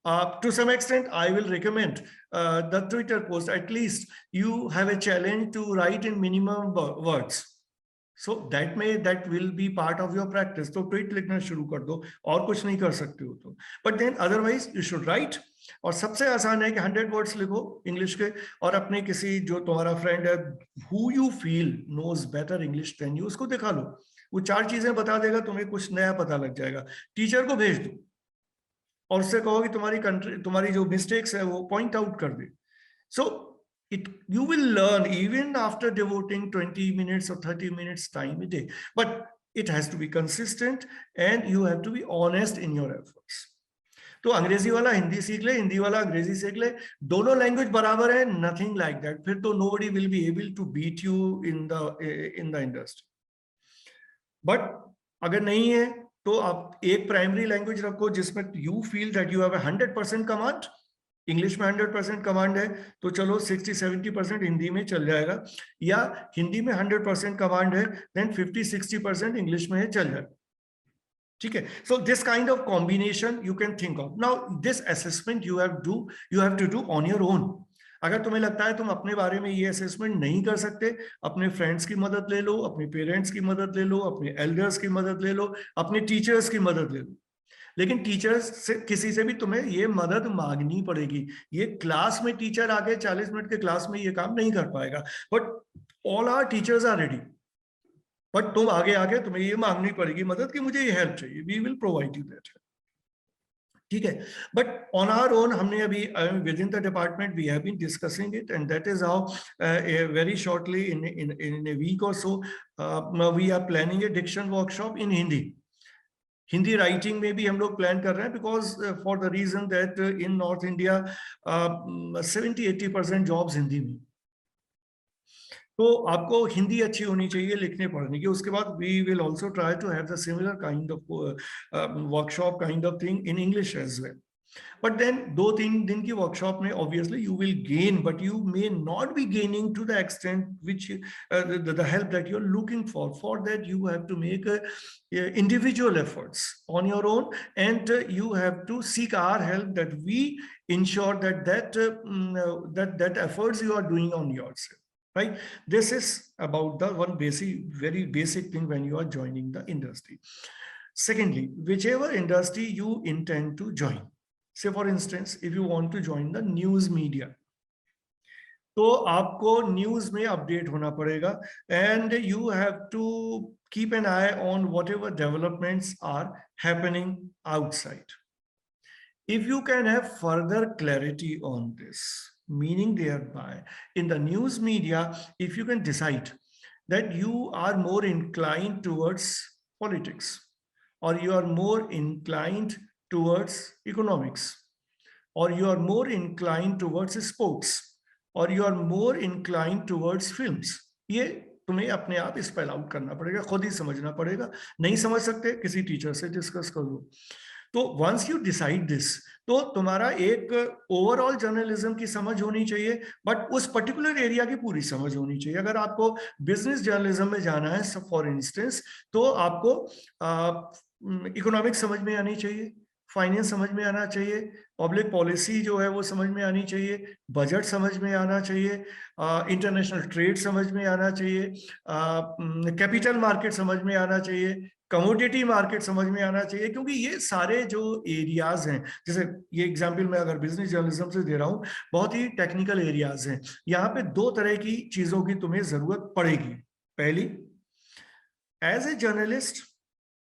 C: To some extent, I will recommend the Twitter post. At least you have a challenge to write in minimum words. So that will be part of your practice. तो tweet लिखना शुरू कर दो, और कुछ नहीं कर सकते हो तो, but then otherwise you should write. और सबसे आसान है कि 100 वर्ड्स लिखो इंग्लिश के, और अपने किसी जो तुम्हारा फ्रेंड है who you feel knows better English than you, उसको दिखा लो, वो 4 चीजें बता देगा, तुम्हें कुछ नया पता लग जाएगा। टीचर को भेज दो और उससे कहो कि तुम्हारी जो मिस्टेक्स है वो पॉइंट आउट कर दे। सो you will learn even after devoting 20 minutes or 30 minutes time a day, but it has to be consistent and you have to be honest in your efforts. तो अंग्रेजी वाला हिंदी सीख ले, हिंदी वाला अंग्रेजी सीख ले, दोनों लैंग्वेज बराबर है, नथिंग लाइक दैट। फिर तो nobody will be able to beat you in the industry. But अगर नहीं है तो आप एक प्राइमरी लैंग्वेज रखो जिसमें you feel that you have 100% command. English में 100% कमांड है तो चलो 60-70% हिंदी में चल जाएगा, या हिंदी में 100% कमांड है देन 50-60% इंग्लिश में चल जाएगा, ठीक है। So this kind of combination you can think of. Now this assessment you have to do on your own. अगर तुम्हें लगता है तुम अपने बारे में ये असेसमेंट नहीं कर सकते, अपने फ्रेंड्स की मदद ले लो, अपने पेरेंट्स की मदद ले लो, अपने एल्डर्स की मदद ले लो, अपने टीचर्स की मदद ले लो। लेकिन टीचर्स से किसी से भी तुम्हें ये मदद मांगनी पड़ेगी। ये क्लास में टीचर आके 40 मिनट के क्लास में ये काम नहीं कर पाएगा, but all our teachers are ready. But तुम आगे आके तुम्हें ये मांगनी पड़ेगी मदद कि मुझे ये हेल्प चाहिए, we will provide you that, ठीक है। बट ऑन आवर ओन हमने अभी within the department we have been discussing it, and that is how very shortly in a week और so we are planning a diction workshop in Hindi. Hindi writing में भी हम लोग plan कर रहे हैं, because for the reason that in north India 70-80% jobs Hindi में। तो आपको हिंदी अच्छी होनी चाहिए लिखने पढ़ने की। उसके बाद we will also try to have the similar kind of workshop kind of thing in English as well. But then 2-3 दिन की वर्कशॉप में obviously you will gain, but you may not be gaining to the extent which the help that you're looking for. For that you have to make individual efforts on your own, and you have to seek our help that we ensure that efforts you are doing on yourself. Right? This is about the one very basic thing when you are joining the industry. Secondly, whichever industry you intend to join. Say for instance, if you want to join the news media, तो आपको news में update होना पड़ेगा, and you have to keep an eye on whatever developments are happening outside. If you can have further clarity on this, meaning thereby in the news media, if you can decide that you are more inclined towards politics, or you are more inclined towards economics, or you are more inclined towards sports, or you are more inclined towards films, ये तुम्हें अपने आप spell out करना पड़ेगा, खुद ही समझना पड़ेगा। नहीं समझ सकते किसी टीचर से डिस्कस कर लो। तो वंस यू डिसाइड दिस, तो तुम्हारा एक ओवरऑल जर्नलिज्म की समझ होनी चाहिए, बट उस पर्टिकुलर एरिया की पूरी समझ होनी चाहिए। अगर आपको बिजनेस जर्नलिज्म में जाना है फॉर इंस्टेंस, तो आपको इकोनॉमिक्स समझ में आनी चाहिए, फाइनेंस समझ में आना चाहिए, पब्लिक पॉलिसी जो है वो समझ में आनी चाहिए, बजट समझ में आना चाहिए, इंटरनेशनल ट्रेड समझ में आना चाहिए, कैपिटल मार्केट समझ में आना चाहिए, कमोडिटी मार्केट समझ में आना चाहिए, क्योंकि ये सारे जो एरियाज हैं, जैसे ये एग्जांपल मैं अगर बिजनेस जर्नलिज्म से दे रहा हूँ, बहुत ही टेक्निकल एरियाज हैं। यहाँ पे 2 तरह की चीजों की तुम्हें जरूरत पड़ेगी। पहली, एज ए जर्नलिस्ट,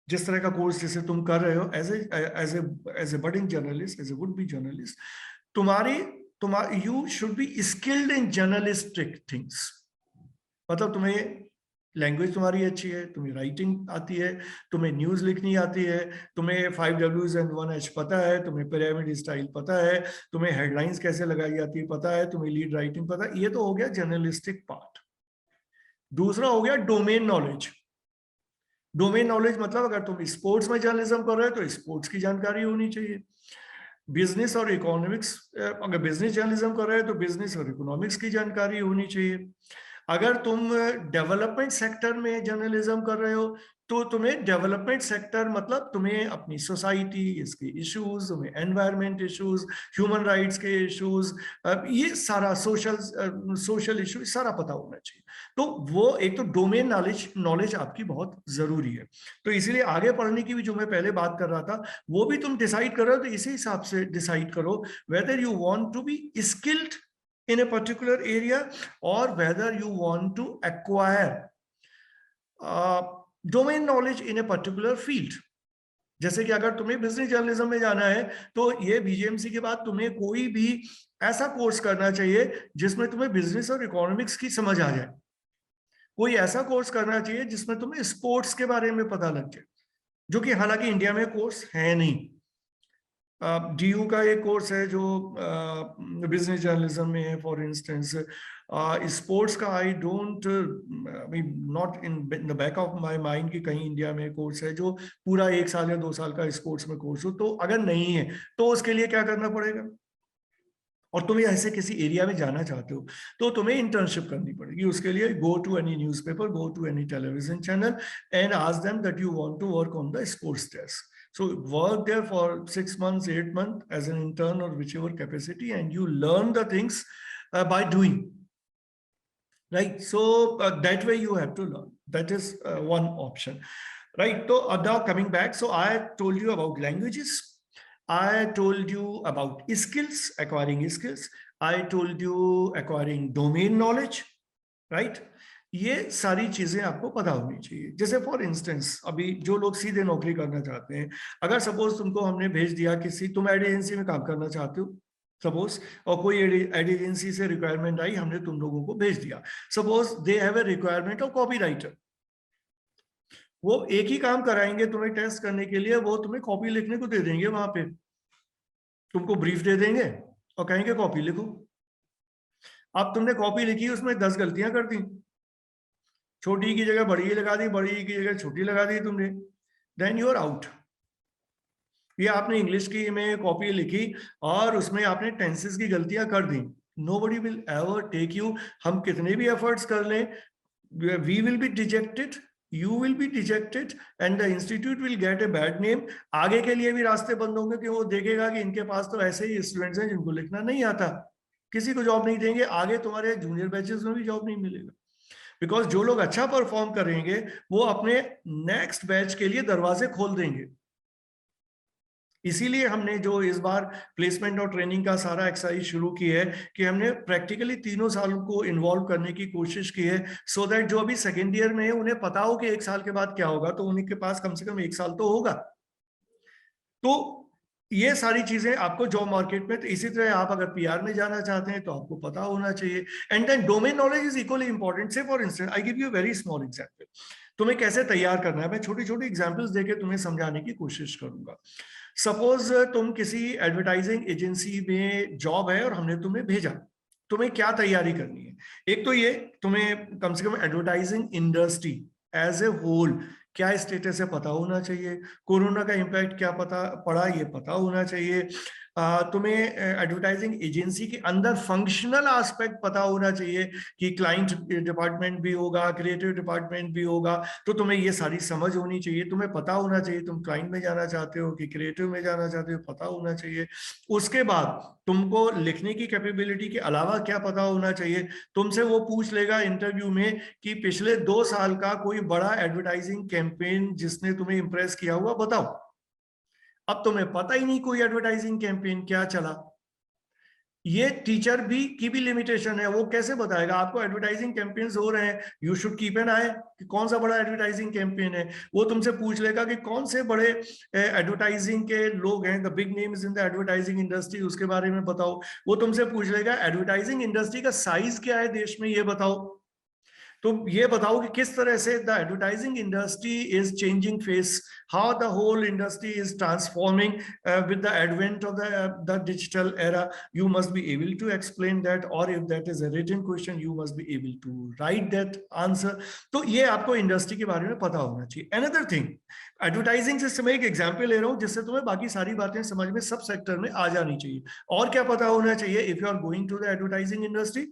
C: जिस तरह का कोर्स जैसे तुम कर रहे हो, as a budding journalist, as a would be journalist, तुम्हारी you should be skilled in journalistic things. मतलब तुम्हें लैंग्वेज तुम्हारी अच्छी है, तुम्हें राइटिंग आती है, तुम्हें न्यूज लिखनी आती है, तुम्हें 5 Ws and 1 H पता है, तुम्हें पिरामिड स्टाइल पता है, तुम्हें हेडलाइंस कैसे लगाई जाती है पता है, तुम्हें लीड राइटिंग पता है। ये तो हो गया जर्नलिस्टिक पार्ट। दूसरा हो गया डोमेन नॉलेज। डोमेन नॉलेज मतलब अगर तुम स्पोर्ट्स में जर्नलिज्म कर रहे हो तो स्पोर्ट्स की जानकारी होनी चाहिए। बिजनेस और इकोनॉमिक्स, अगर बिजनेस जर्नलिज्म कर रहे हो तो बिजनेस और इकोनॉमिक्स की जानकारी होनी चाहिए। अगर तुम डेवलपमेंट सेक्टर में जर्नलिज्म कर रहे हो तो तुम्हें डेवलपमेंट सेक्टर मतलब तुम्हें अपनी सोसाइटी, इसके इश्यूज, तुम्हें एनवायरमेंट इश्यूज, ह्यूमन राइट्स के इश्यूज, ये सारा सोशल इशू सारा पता होना चाहिए। तो वो एक तो डोमेन नॉलेज आपकी बहुत जरूरी है। तो इसीलिए आगे पढ़ने की भी जो मैं पहले बात कर रहा था वो भी तुम डिसाइड कर रहे हो, तो इसी हिसाब से डिसाइड करो whether you want to be skilled in a particular area or whether you want to acquire domain knowledge in a particular field. जैसे कि अगर तुम्हें बिजनेस जर्नलिज्म में जाना है तो ये बीजेएमसी के बाद तुम्हें कोई भी ऐसा कोर्स करना चाहिए जिसमें तुम्हें बिजनेस और इकोनॉमिक्स की समझ आ जाए। कोई ऐसा कोर्स करना चाहिए जिसमें तुम्हें स्पोर्ट्स के बारे में पता लग जाए, जो कि हालांकि इंडिया में कोर्स है नहीं। डीयू का एक कोर्स है जो बिजनेस जर्नलिज्म में है फॉर इंस्टेंस। स्पोर्ट्स का I don't not in the back of my mind कि कहीं इंडिया में कोर्स है जो पूरा 1 साल या 2 साल का स्पोर्ट्स में कोर्स हो। तो अगर नहीं है तो उसके लिए क्या करना पड़ेगा, और तुम्हें ऐसे किसी एरिया में जाना चाहते हो तो तुम्हें इंटर्नशिप करनी पड़ेगी। उसके लिए go to any newspaper, go to any television channel and ask them that you want to work on the sports desk. So work there for 6 months, 8 months as an intern or whichever capacity, and you learn the things by doing. Right? So that way you have to learn. That is one option. Right? So now coming back, so I told you about languages. I told you about skills, acquiring skills. I told you acquiring domain knowledge. Right? ये सारी चीजें आपको पता होनी चाहिए। जैसे for instance अभी जो लोग सीधे नौकरी करना चाहते हैं, अगर सपोज तुमको हमने भेज दिया किसी, तुम एड एजेंसी में काम करना चाहते हो सपोज, और कोई एड एजेंसी से रिक्वायरमेंट आई, हमने तुम लोगों को भेज दिया। Suppose they have a requirement of copy writer, वो एक ही काम कराएंगे तुम्हें टेस्ट करने के लिए, वो तुम्हें कॉपी लिखने को दे देंगे, वहां पे तुमको ब्रीफ दे देंगे और कहेंगे कॉपी लिखो। अब तुमने कॉपी लिखी, उसमें 10 गलतियां कर दी, छोटी की जगह बड़ी लगा दी, बड़ी की जगह छोटी लगा दी तुमने, देन यू आर आउट। ये आपने इंग्लिश की में कॉपी लिखी और उसमें आपने टेंसेस की गलतियां कर दी, nobody will ever take you. हम कितने भी एफर्ट्स कर लें, we will be dejected, you will be dejected and the institute will get a bad name. आगे के लिए भी रास्ते बंद होंगे कि वो देखेगा कि इनके पास तो ऐसे ही स्टूडेंट्स हैं जिनको लिखना नहीं आता, किसी को जॉब नहीं देंगे, आगे तुम्हारे जूनियर बैचेस में भी जॉब नहीं मिलेगा। बिकॉज जो लोग अच्छा परफॉर्म करेंगे वो अपने नेक्स्ट बैच के लिए दरवाजे खोल देंगे। इसीलिए हमने जो इस बार प्लेसमेंट और ट्रेनिंग का सारा एक्सरसाइज शुरू की है कि हमने प्रैक्टिकली 3 सालों को इन्वॉल्व करने की कोशिश की है, सो दैट जो अभी सेकेंड ईयर में है उन्हें पता हो कि 1 साल के बाद क्या होगा, तो उनके पास कम से कम 1 साल तो होगा। तो ये सारी चीजें आपको जॉब मार्केट में, तो इसी तरह आप अगर पीआर में जाना चाहते हैं तो आपको पता होना चाहिए। And then domain knowledge is equally important. Say for instance I give you very small example, तुम्हें कैसे तैयार करना है, मैं छोटी छोटी एग्जांपल्स देके तुम्हें समझाने की कोशिश करूंगा। सपोज तुम किसी एडवर्टाइजिंग एजेंसी में जॉब है और हमने तुम्हें भेजा, तुम्हें क्या तैयारी करनी है? एक तो ये तुम्हें कम से कम advertising industry as a whole क्या स्टेटस है पता होना चाहिए, कोरोना का इम्पैक्ट क्या पता पड़ा ये पता होना चाहिए, तुम्हें एडवर्टाइजिंग एजेंसी के अंदर फंक्शनल एस्पेक्ट पता होना चाहिए कि क्लाइंट डिपार्टमेंट भी होगा, क्रिएटिव डिपार्टमेंट भी होगा, तो तुम्हें ये सारी समझ होनी चाहिए। तुम्हें पता होना चाहिए तुम क्लाइंट में जाना चाहते हो कि क्रिएटिव में जाना चाहते हो, पता होना चाहिए। उसके बाद तुमको लिखने की कैपेबिलिटी के अलावा क्या पता होना चाहिए, तुमसे वो पूछ लेगा इंटरव्यू में कि पिछले 2 साल का कोई बड़ा एडवर्टाइजिंग कैंपेन जिसने तुम्हें इंप्रेस किया हुआ बताओ। अब तुम्हें पता ही नहीं कोई एडवर्टाइजिंग कैंपेन क्या चला, ये टीचर भी की भी लिमिटेशन है, वो कैसे बताएगा आपको एडवर्टाइजिंग कैंपेन्स हो रहे हैं, यू शुड कीप एन आई कि कौन सा बड़ा एडवर्टाइजिंग कैंपेन है। वो तुमसे पूछ लेगा कि कौन से बड़े एडवर्टाइजिंग के लोग हैं, the big names in the advertising industry, उसके बारे में बताओ। वो तुमसे पूछ लेगा एडवर्टाइजिंग इंडस्ट्री का साइज क्या है देश में, ये बताओ। तो ये बताओ कि किस तरह से the advertising industry is changing face, how the whole industry is transforming with the advent of the digital era. You must be able to explain that, और if that is a written question you must be able to write that answer. तो ये आपको industry के बारे में पता होना चाहिए। अनदर थिंग, एडवर्टाइजिंग से मैं एक एग्जाम्पल ले रहा हूँ जिससे तुम्हें बाकी सारी बातें समझ में सब सेक्टर में आ जानी चाहिए। और क्या पता होना चाहिए if you are going to the advertising industry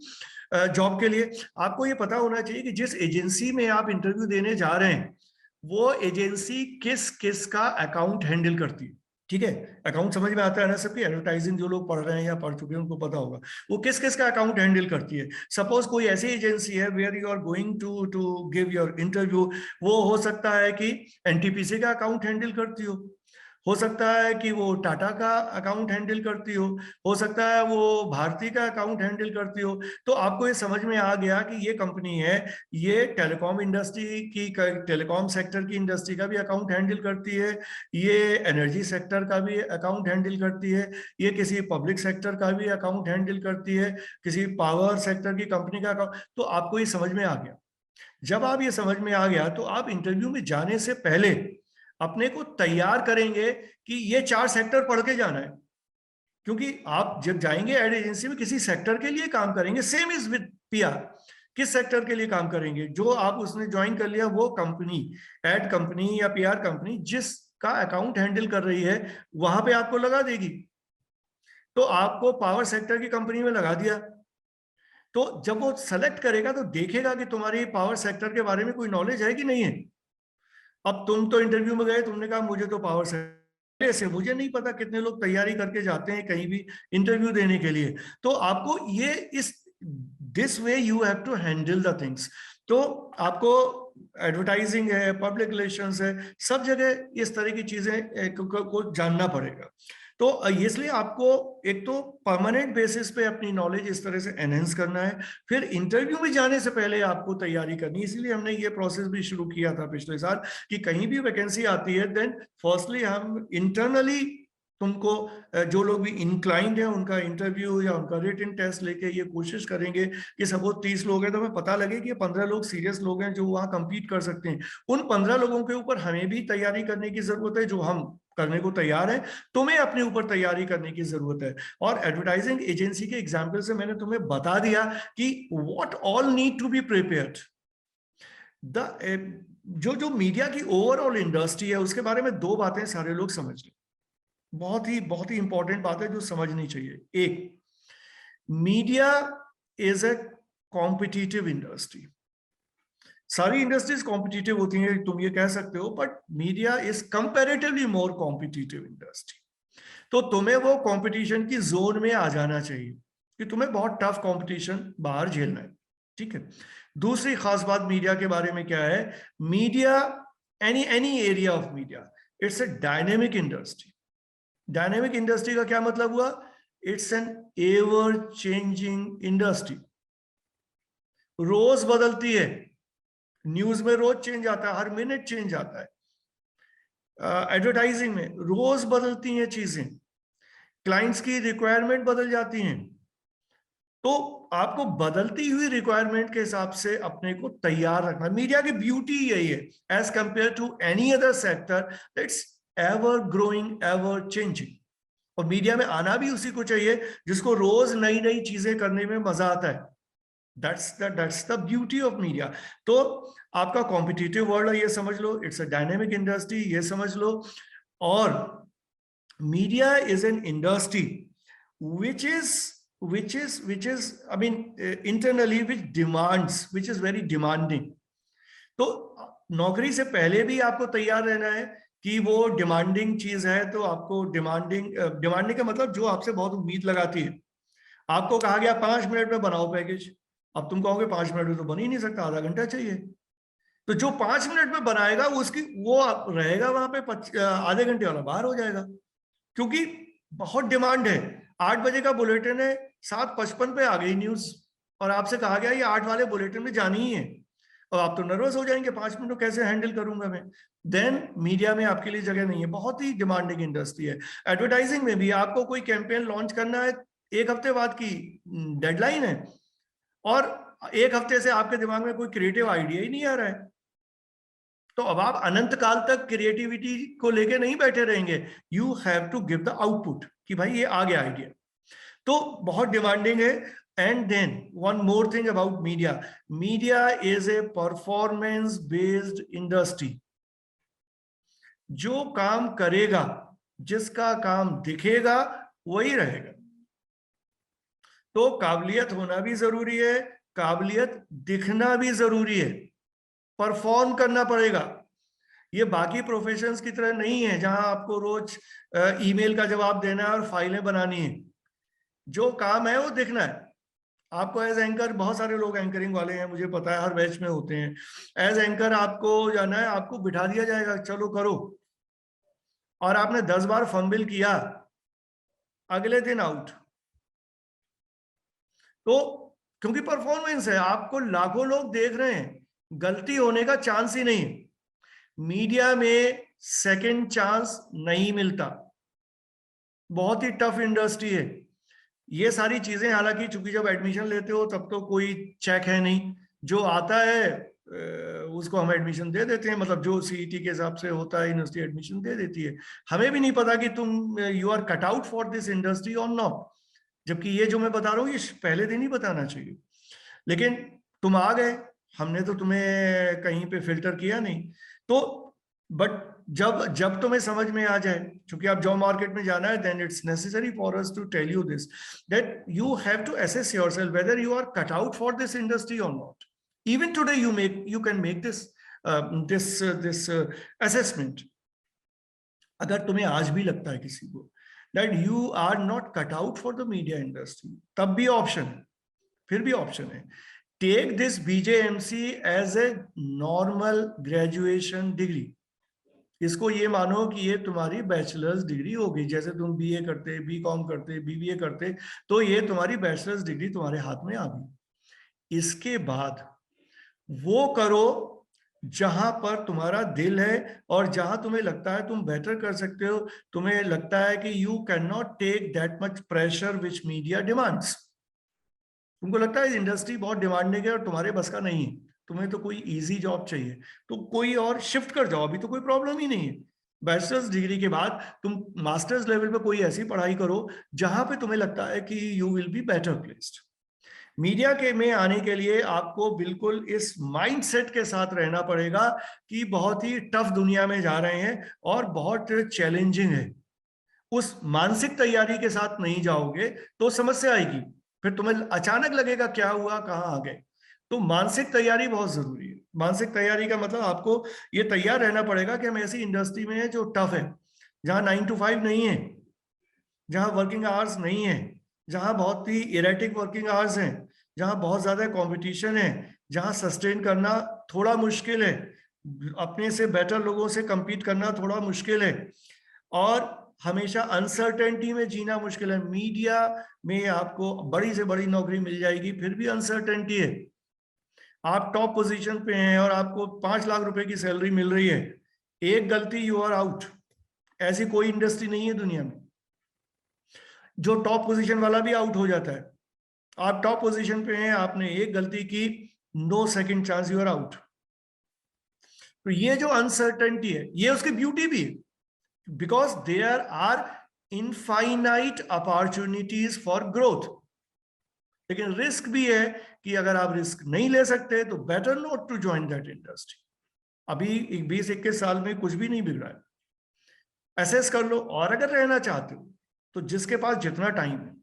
C: job के लिए? आपको ये पता होना चाहिए कि जिस एजेंसी में आप इंटरव्यू देने जा रहे हैं वो एजेंसी किस किस का अकाउंट हैंडल करती है। ठीक है, अकाउंट समझ में आता है ना सबकी, एडवर्टाइजिंग जो लोग पढ़ रहे हैं या पढ़ चुके हैं उनको पता होगा वो किस किस का अकाउंट हैंडल करती है। सपोज कोई ऐसी एजेंसी है where you are going to give your interview, वो हो सकता है कि एनटीपीसी का अकाउंट हैंडल करती हो सकता है कि वो टाटा का अकाउंट हैंडल करती हो सकता है वो भारती का अकाउंट हैंडल करती हो। तो आपको ये समझ में आ गया कि ये कंपनी है, ये टेलीकॉम इंडस्ट्री की, टेलीकॉम सेक्टर की इंडस्ट्री का भी अकाउंट हैंडल करती है, ये एनर्जी सेक्टर का भी अकाउंट हैंडल करती है, ये किसी पब्लिक सेक्टर का भी अकाउंट हैंडल करती है, किसी पावर सेक्टर की कंपनी का अकाउंट। तो आपको ये समझ में आ गया। जब आप ये समझ में आ गया तो आप इंटरव्यू में जाने से पहले अपने को तैयार करेंगे कि ये 4 सेक्टर पढ़ के जाना है, क्योंकि आप जब जाएंगे एड एजेंसी में किसी सेक्टर के लिए काम करेंगे। सेम इज विद पीआर, किस सेक्टर के लिए काम करेंगे, जो आप उसने ज्वाइन कर लिया वो कंपनी, एड कंपनी या पीआर कंपनी जिसका अकाउंट हैंडल कर रही है वहां पे आपको लगा देगी। तो आपको पावर सेक्टर की कंपनी में लगा दिया, तो जब वो सेलेक्ट करेगा तो देखेगा कि तुम्हारी पावर सेक्टर के बारे में कोई नॉलेज है कि नहीं है। अब तुम तो इंटरव्यू में गए, तुमने कहा मुझे तो पावर सेक्टर से, मुझे नहीं पता कितने लोग तैयारी करके जाते हैं कहीं भी इंटरव्यू देने के लिए। तो आपको ये इस this way you have to handle the things. तो आपको एडवर्टाइजिंग है, पब्लिक रिलेशंस है, सब जगह इस तरह की चीजें को जानना पड़ेगा। तो इसलिए आपको एक तो परमानेंट बेसिस पे अपनी नॉलेज इस तरह से एनहेंस करना है, फिर इंटरव्यू में जाने से पहले आपको तैयारी करनी है। इसीलिए हमने ये प्रोसेस भी शुरू किया था पिछले साल कि कहीं भी वैकेंसी आती है देन फर्स्टली हम इंटरनली तुमको, जो लोग भी इंक्लाइंड है उनका इंटरव्यू या उनका रिटन टेस्ट लेके ये कोशिश करेंगे कि सपोज 30 लोग हैं तो हमें पता लगे कि ये 15 लोग सीरियस लोग हैं जो वहां कंपीट कर सकते हैं। उन 15 लोगों के ऊपर हमें भी तैयारी करने की जरूरत है, जो हम करने को तैयार है, तुम्हें अपने ऊपर तैयारी करने की जरूरत है। और एडवर्टाइजिंग एजेंसी के एग्जाम्पल से मैंने तुम्हें बता दिया कि what all need to be prepared. जो मीडिया की ओवरऑल इंडस्ट्री है उसके बारे में 2 बातें सारे लोग समझ लें, बहुत ही इंपॉर्टेंट बात है जो समझनी चाहिए। एक, media is A competitive industry. सारी इंडस्ट्रीज कॉम्पिटिटिव होती हैं, तुम ये कह सकते हो, but media is comparatively more competitive industry. तो तुम्हें वो कंपटीशन की जोन में आ जाना चाहिए कि तुम्हें बहुत टफ कंपटीशन बाहर झेलना है। ठीक है। दूसरी खास बात मीडिया के बारे में क्या है, media, any area of media, it's a dynamic industry. Dynamic industry का क्या मतलब हुआ, it's an ever changing industry. रोज बदलती है, न्यूज में रोज चेंज आता है, हर मिनट चेंज आता है। एडवर्टाइजिंग में रोज बदलती हैं चीजें, क्लाइंट्स की रिक्वायरमेंट बदल जाती हैं। तो आपको बदलती हुई रिक्वायरमेंट के हिसाब से अपने को तैयार रखना। मीडिया की ब्यूटी यही है, as compare to any other sector, it's ever growing, ever changing. और मीडिया में आना भी उसी को चाहिए जिसको रोज नई नई चीजें करने में मजा आता है। That's the beauty of media. तो आपका कॉम्पिटिटिव वर्ल्ड है ये समझ लो, इट्स अ डायनेमिक इंडस्ट्री ये समझ लो। और media is an industry which is I mean internally which is very demanding. तो नौकरी से पहले भी आपको तैयार रहना है कि वो डिमांडिंग चीज है। तो आपको डिमांडिंग का मतलब जो आपसे बहुत उम्मीद लगाती है। आपको कहा गया 5 मिनट में बनाओ पैकेज, अब तुम कहोगे 5 मिनट में तो बन ही नहीं सकता, आधा घंटा चाहिए। तो जो 5 मिनट में बनाएगा वो रहेगा वहां पे, आधे घंटे वाला बाहर हो जाएगा, क्योंकि बहुत डिमांड है। 8 बजे का बुलेटिन है, 7:55 पे आ गई न्यूज और आपसे कहा गया ये 8 वाले बुलेटिन में जानी ही है। और आप तो नर्वस हो जाएंगे, 5 मिनट कैसे हैंडल करूंगा मैं। देन मीडिया में आपके लिए जगह नहीं है, बहुत ही डिमांडिंग इंडस्ट्री है। एडवर्टाइजिंग में भी आपको कोई कैंपेन लॉन्च करना है, 1 हफ्ते बाद की डेडलाइन है और 1 हफ्ते से आपके दिमाग में कोई क्रिएटिव आइडिया ही नहीं आ रहा है। तो अब आप अनंत काल तक क्रिएटिविटी को लेके नहीं बैठे रहेंगे। You have to give the output कि भाई ये आ गया आइडिया। तो बहुत डिमांडिंग है। And then one more thing about media, media is a performance based industry. जो काम करेगा, जिसका काम दिखेगा वही रहेगा। तो काबिलियत होना भी जरूरी है, काबिलियत दिखना भी जरूरी है, परफॉर्म करना पड़ेगा। ये बाकी प्रोफेशंस की तरह नहीं है जहां आपको रोज ईमेल का जवाब देना है और फाइलें बनानी है। जो काम है वो देखना है आपको। एज एंकर, बहुत सारे लोग एंकरिंग वाले हैं, मुझे पता है, हर बैच में होते हैं। एज एंकर आपको जाना है, आपको बिठा दिया जाएगा, चलो करो, और आपने 10 बार फंबिल किया, अगले दिन आउट। तो क्योंकि परफॉर्मेंस है, आपको लाखों लोग देख रहे हैं, गलती होने का चांस ही नहीं। मीडिया में सेकंड चांस नहीं मिलता, बहुत ही टफ इंडस्ट्री है। ये सारी चीजें, हालांकि चूंकि जब एडमिशन लेते हो तब तो कोई चेक है नहीं, जो आता है उसको हम एडमिशन दे देते हैं, मतलब जो सीईटी के हिसाब से होता है यूनिवर्सिटी एडमिशन दे देती है। हमें भी नहीं पता कि तुम you are cut out for this industry और नॉट, जबकि ये जो मैं बता रहा हूँ ये पहले दिन ही बताना चाहिए। लेकिन तुम आ गए, हमने तो तुम्हें कहीं पे फिल्टर किया नहीं। तो बट जब जब तुम्हें समझ में आ जाए, क्योंकि आप जॉब मार्केट में जाना है, then it's necessary for us to tell you this, that you have to assess yourself whether you are cut out for this industry और not. Even today you can make this assessment. अगर तुम्हें आज भी लगता है किसी को that you are not cut out for the media industry, तब भी ऑप्शन है, फिर भी ऑप्शन है। Take this BJMC as a normal graduation degree. इसको ये मानो कि ये तुम्हारी बैचलर्स डिग्री होगी, जैसे तुम बीए करते, बीकॉम करते, बीबीए करते, तो ये तुम्हारी बैचलर्स डिग्री तुम्हारे हाथ में आ गई। इसके बाद वो करो जहां पर तुम्हारा दिल है और जहां तुम्हें लगता है तुम बेटर कर सकते हो। तुम्हें लगता है कि you can not take that much pressure which media demands. तुमको लगता है इंडस्ट्री बहुत डिमांडिंग है और तुम्हारे बस का नहीं है, तुम्हें तो कोई इजी जॉब चाहिए, तो कोई और शिफ्ट कर जाओ, अभी तो कोई प्रॉब्लम ही नहीं है। बैचलर्स डिग्री के बाद तुम मास्टर्स लेवल पे कोई ऐसी पढ़ाई करो जहां पे तुम्हें लगता है कि you will be better placed. Media के में आने के लिए आपको बिल्कुल इस माइंडसेट के साथ रहना पड़ेगा कि बहुत ही टफ दुनिया में जा रहे हैं और बहुत चैलेंजिंग है। उस मानसिक तैयारी के साथ नहीं जाओगे तो समस्या आएगी, फिर तुम्हें अचानक लगेगा क्या हुआ, कहाँ आ गए। तो मानसिक तैयारी बहुत जरूरी है। मानसिक तैयारी का मतलब आपको ये तैयार रहना पड़ेगा कि हम ऐसी इंडस्ट्री में है जो टफ है, जहां 9 to 5 नहीं है, जहां वर्किंग आवर्स नहीं है, जहां बहुत ही इरेटिक वर्किंग आवर्स हैं, जहां बहुत ज्यादा कंपटीशन है, जहां सस्टेन करना थोड़ा मुश्किल है, अपने से बेटर लोगों से compete करना थोड़ा मुश्किल है, और हमेशा अनसर्टेनिटी में जीना मुश्किल है। मीडिया में आपको बड़ी से बड़ी नौकरी मिल जाएगी, फिर भी अनसर्टेनिटी है। आप टॉप पोजीशन पे हैं और आपको 5 लाख रुपए की सैलरी मिल रही है, एक गलती यू आर आउट। ऐसी कोई इंडस्ट्री नहीं है दुनिया में जो टॉप पोजीशन वाला भी आउट हो जाता है। आप टॉप पोजीशन पे हैं, आपने एक गलती की, no second chance, you are out. तो ये जो अनसर्टेनिटी है, ये उसकी ब्यूटी भी है, because there are infinite opportunities for growth. लेकिन रिस्क भी है कि अगर आप रिस्क नहीं ले सकते तो better not to join that industry. अभी 20-21 साल में कुछ भी नहीं बिगड़ा है, एसेस कर लो। और अगर रहना चाहते हो तो जिसके पास जितना टाइम है,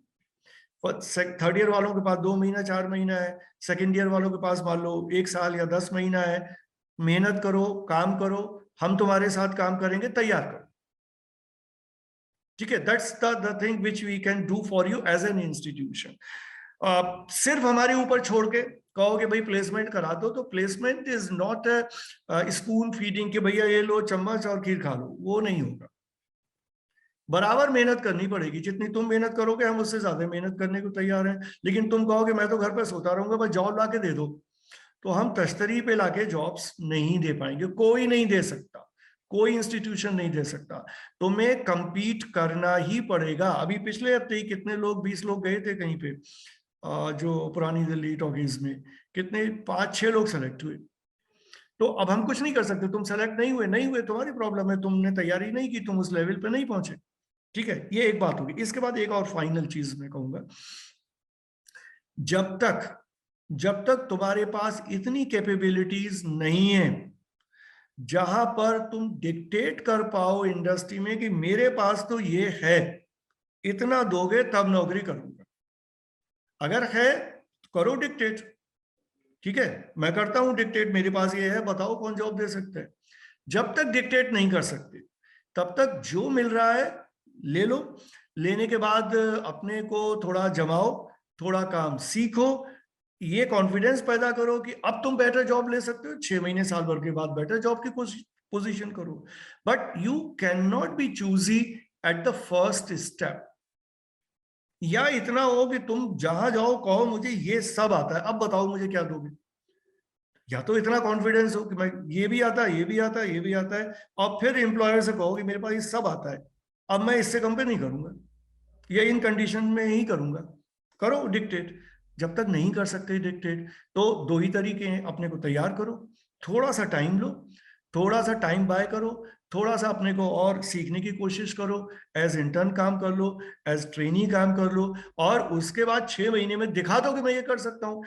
C: थर्ड ईयर वालों के पास 2 महीना 4 महीना है, सेकेंड ईयर वालों के पास मान लो 1 साल या 10 महीना है, मेहनत करो, काम करो, हम तुम्हारे साथ काम करेंगे, तैयार करो। ठीक है, that's the thing which we can do for you as an institution. सिर्फ हमारे ऊपर छोड़ के कहोगे भाई प्लेसमेंट करा दो, तो placement is not spoon feeding कि भैया ये लो चम्मच और खीर खा लो, वो नहीं होगा। बराबर मेहनत करनी पड़ेगी, जितनी तुम मेहनत करोगे हम उससे ज्यादा मेहनत करने को तैयार हैं। लेकिन तुम कहोगे मैं तो घर पे सोता रहूंगा, बस जॉब ला के दे दो, तो हम तश्तरी पे लाके जॉब्स नहीं दे पाएंगे, कोई नहीं दे सकता, कोई इंस्टीट्यूशन नहीं दे सकता। तुम्हें compete करना ही पड़ेगा। अभी पिछले हफ्ते ही कितने लोग, 20 लोग गए थे कहीं पे, जो पुरानी दिल्ली टॉकीज में, कितने 5-6 लोग सेलेक्ट हुए। तो अब हम कुछ नहीं कर सकते, तुम सेलेक्ट नहीं हुए, नहीं हुए तुम्हारी प्रॉब्लम है, तुमने तैयारी नहीं की, तुम उस लेवल पे नहीं पहुंचे। ठीक है, ये एक बात होगी। इसके बाद एक और फाइनल चीज मैं कहूंगा, जब तक तुम्हारे पास इतनी कैपेबिलिटीज नहीं है जहां पर तुम डिक्टेट कर पाओ इंडस्ट्री में कि मेरे पास तो ये है, इतना दोगे तब नौकरी करूंगा। अगर है तो करो डिक्टेट, ठीक है, मैं करता हूं डिक्टेट, मेरे पास ये है, बताओ कौन जॉब दे सकता है। जब तक डिक्टेट नहीं कर सकते तब तक जो मिल रहा है ले लो। लेने के बाद अपने को थोड़ा जमाओ, थोड़ा काम सीखो, ये कॉन्फिडेंस पैदा करो कि अब तुम बेटर जॉब ले सकते हो। 6 महीने साल भर के बाद बेटर जॉब की पोजीशन करो, but you can not be choosy at the first step. या इतना हो कि तुम जहां जाओ कहो मुझे ये सब आता है, अब बताओ मुझे क्या दोगे। या तो इतना कॉन्फिडेंस हो कि मैं ये भी आता है, ये भी आता है, ये भी आता है, और फिर एम्प्लॉयर से कहो कि मेरे पास ये सब आता है, अब मैं इससे कम पे नहीं करूंगा, या इन कंडीशन में ही करूंगा। करो डिक्टेट। जब तक नहीं कर सकते डिक्टेट तो दो ही तरीके हैं, अपने को तैयार करो, थोड़ा सा टाइम लो, थोड़ा सा टाइम बाय करो, थोड़ा सा अपने को और सीखने की कोशिश करो, एज इंटर्न काम कर लो, एज ट्रेनी काम कर लो, और उसके बाद 6 महीने में दिखा दो कि मैं ये कर सकता हूँ।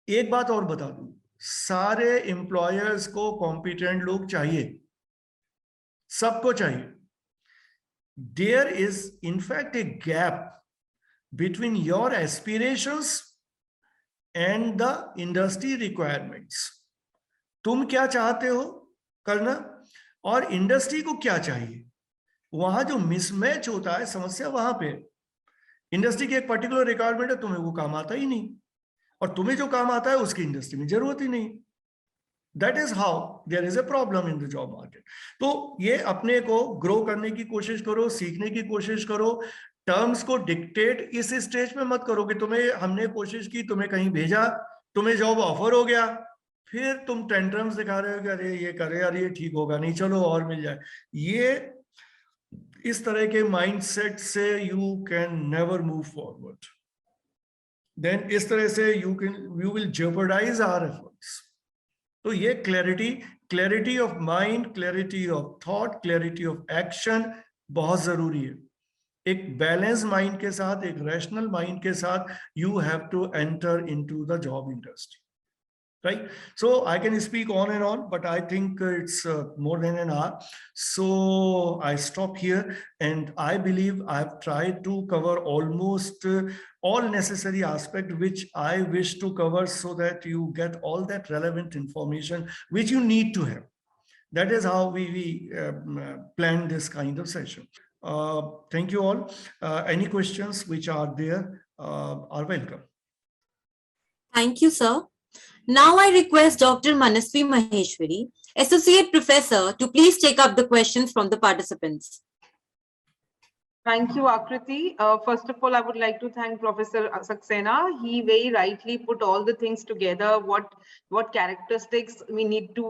C: एक बात और बता दूं, सारे एम्प्लॉयर्स को कॉम्पिटेंट लोग चाहिए, सबको चाहिए। There is in fact a gap between your aspirations and the industry requirements। तुम क्या चाहते हो करना और इंडस्ट्री को क्या चाहिए, वहां जो मिसमैच होता है समस्या वहां पे। इंडस्ट्री की एक पर्टिकुलर रिक्वायरमेंट है, तुम्हें वो काम आता ही नहीं, और तुम्हें जो काम आता है उसकी इंडस्ट्री में जरूरत ही नहीं। That is how there is a problem in the job market. तो ये अपने को ग्रो करने की कोशिश करो, सीखने की कोशिश करो। टर्म्स को डिक्टेट इस स्टेज पे मत करो कि तुम्हें हमने कोशिश की, तुम्हें कहीं भेजा, तुम्हें जॉब ऑफर हो गया, फिर तुम टेंट्रम्स दिखा रहे हो कि अरे ये करे, अरे ये ठीक होगा नहीं, चलो और मिल जाए। ये इस तरह के माइंडसेट से you can never move forward. Then इस तरह से you will jeopardize our efforts. तो ये clarity of mind, clarity of thought, clarity of action बहुत जरूरी है। एक बैलेंस माइंड के साथ, एक रैशनल माइंड के साथ you have to enter into the job industry, right? So I can speak on and on, but I think it's more than an hour, so I stop here. And I believe I've tried to cover almost all necessary aspect which I wish to cover, so that you get all that relevant information which you need to have. That is how we plan this kind of session. Thank you all. Any questions which are there are welcome.
B: Thank you, sir. Now I request Dr. Manasvi Maheshwari, Associate Professor, to please take up the questions from the participants.
D: Thank you, Akriti. First of all, I would like to thank Professor Saxena. He very rightly put all the things together, what characteristics we need to,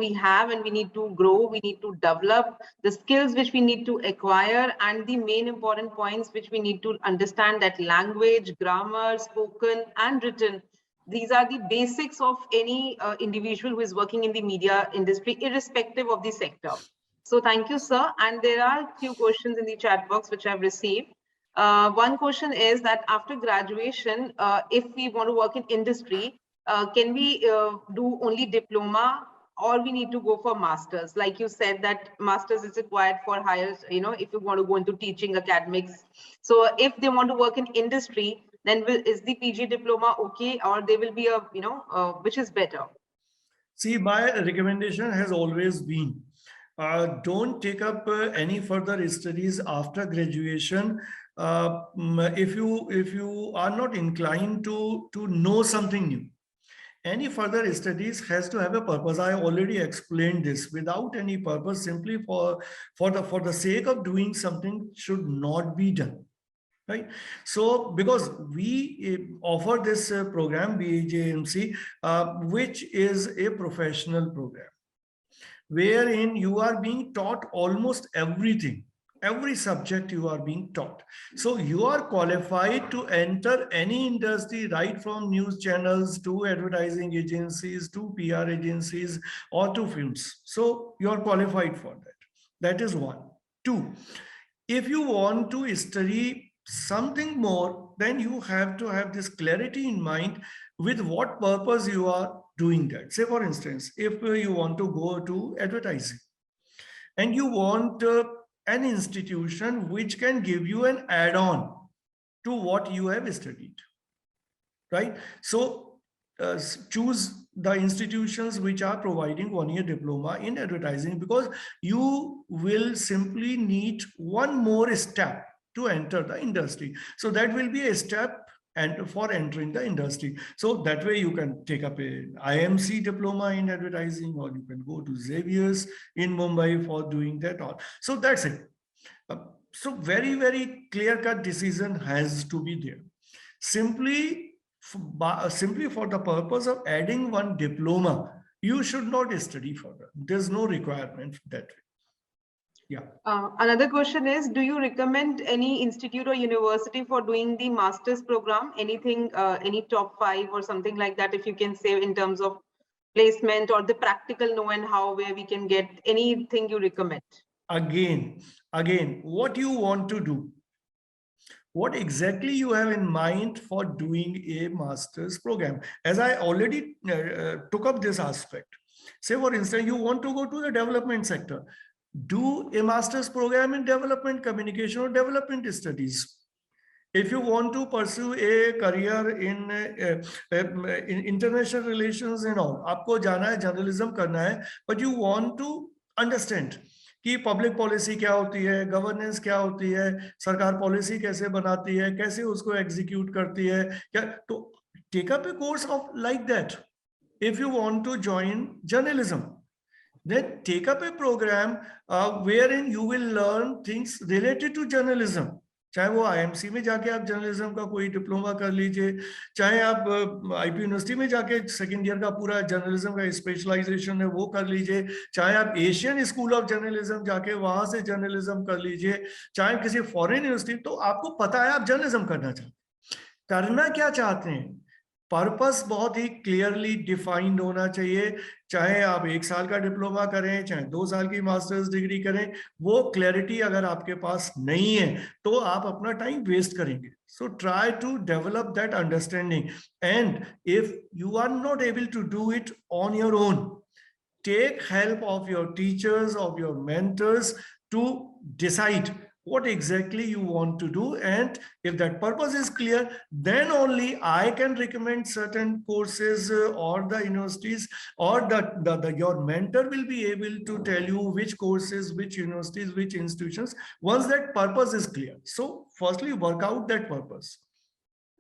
D: we have, and we need to grow, we need to develop, the skills which we need to acquire, and the main important points which we need to understand, that language, grammar, spoken and written, these are the basics of any individual who is working in the media industry, irrespective of the sector. So thank you, sir. And there are a few questions in the chat box which I've received. One question is that after graduation, if we want to work in industry, can we do only diploma, or we need to go for masters? Like you said that masters is required for higher, if you want to go into teaching academics. So if they want to work in industry, then is the PG diploma okay, or they will be a, which is better?
C: See, my recommendation has always been, don't take up any further studies after graduation if you are not inclined to know something new. Any further studies has to have a purpose. I already explained this. Without any purpose, simply for the sake of doing something, should not be done. Right? So because we offer this program BAJMC, which is a professional program, wherein you are being taught almost everything, every subject you are being taught. So you are qualified to enter any industry, right from news channels to advertising agencies to PR agencies or to films. So you are qualified for that. That is one. Two, if you want to study something more, then you have to have this clarity in mind with what purpose you are doing that. Say, for instance, if you want to go to advertising and you want an institution which can give you an add-on to what you have studied, right? So choose the institutions which are providing 1-year diploma in advertising, because you will simply need one more step to enter the industry. So that will be a step and for entering the industry. So that way you can take up a IMC diploma in advertising, or you can go to Xavier's in Mumbai for doing that all. So that's it. So very, very clear-cut decision has to be there. Simply for the purpose of adding one diploma, you should not study further. There's no requirement that way. Yeah.
D: Another question is, do you recommend any institute or university for doing the master's program? Anything, any top 5 or something like that, if you can say, in terms of placement or the practical know and how, where we can get anything you recommend?
C: Again, what you want to do, what exactly you have in mind for doing a master's program. As I already took up this aspect. Say, for instance, you want to go to the development sector. Do a master's program in development communication or development studies. If you want to pursue a career in international relations and all, आपको जाना है, journalism करना है, but you want to understand कि public policy क्या होती है, governance क्या होती है, सरकार पॉलिसी कैसे बनाती है, कैसे उसको एग्जीक्यूट करती है, क्या, तो take up a course of like that. If you want to join journalism, then take up a program wherein you will learn things related to journalism. चाहे वो IMC में जाके आप जर्नलिज्म का कोई डिप्लोमा कर लीजिए, चाहे आप IP यूनिवर्सिटी में जाके सेकेंड ईयर का पूरा जर्नलिज्म का स्पेशलाइजेशन है वो कर लीजिए, चाहे आप एशियन स्कूल ऑफ जर्नलिज्म जाके वहां से जर्नलिज्म कर लीजिए, चाहे किसी फॉरेन यूनिवर्सिटी. तो आपको पता है आप जर्नलिज्म करना चाहते हैं, करना क्या चाहते हैं, पर्पस बहुत ही क्लियरली डिफाइंड होना चाहिए. चाहे आप 1 साल का डिप्लोमा करें, चाहे 2 साल की मास्टर्स डिग्री करें, वो क्लैरिटी अगर आपके पास नहीं है तो आप अपना टाइम वेस्ट करेंगे. So try to develop that understanding, and if you are not able to do it on your own, take help of your teachers, of your mentors, to decide what exactly you want to do. And if that purpose is clear, then only I can recommend certain courses or the universities, or your mentor will be able to tell you which courses, which universities, which institutions, once that purpose is clear. So firstly, work out that purpose.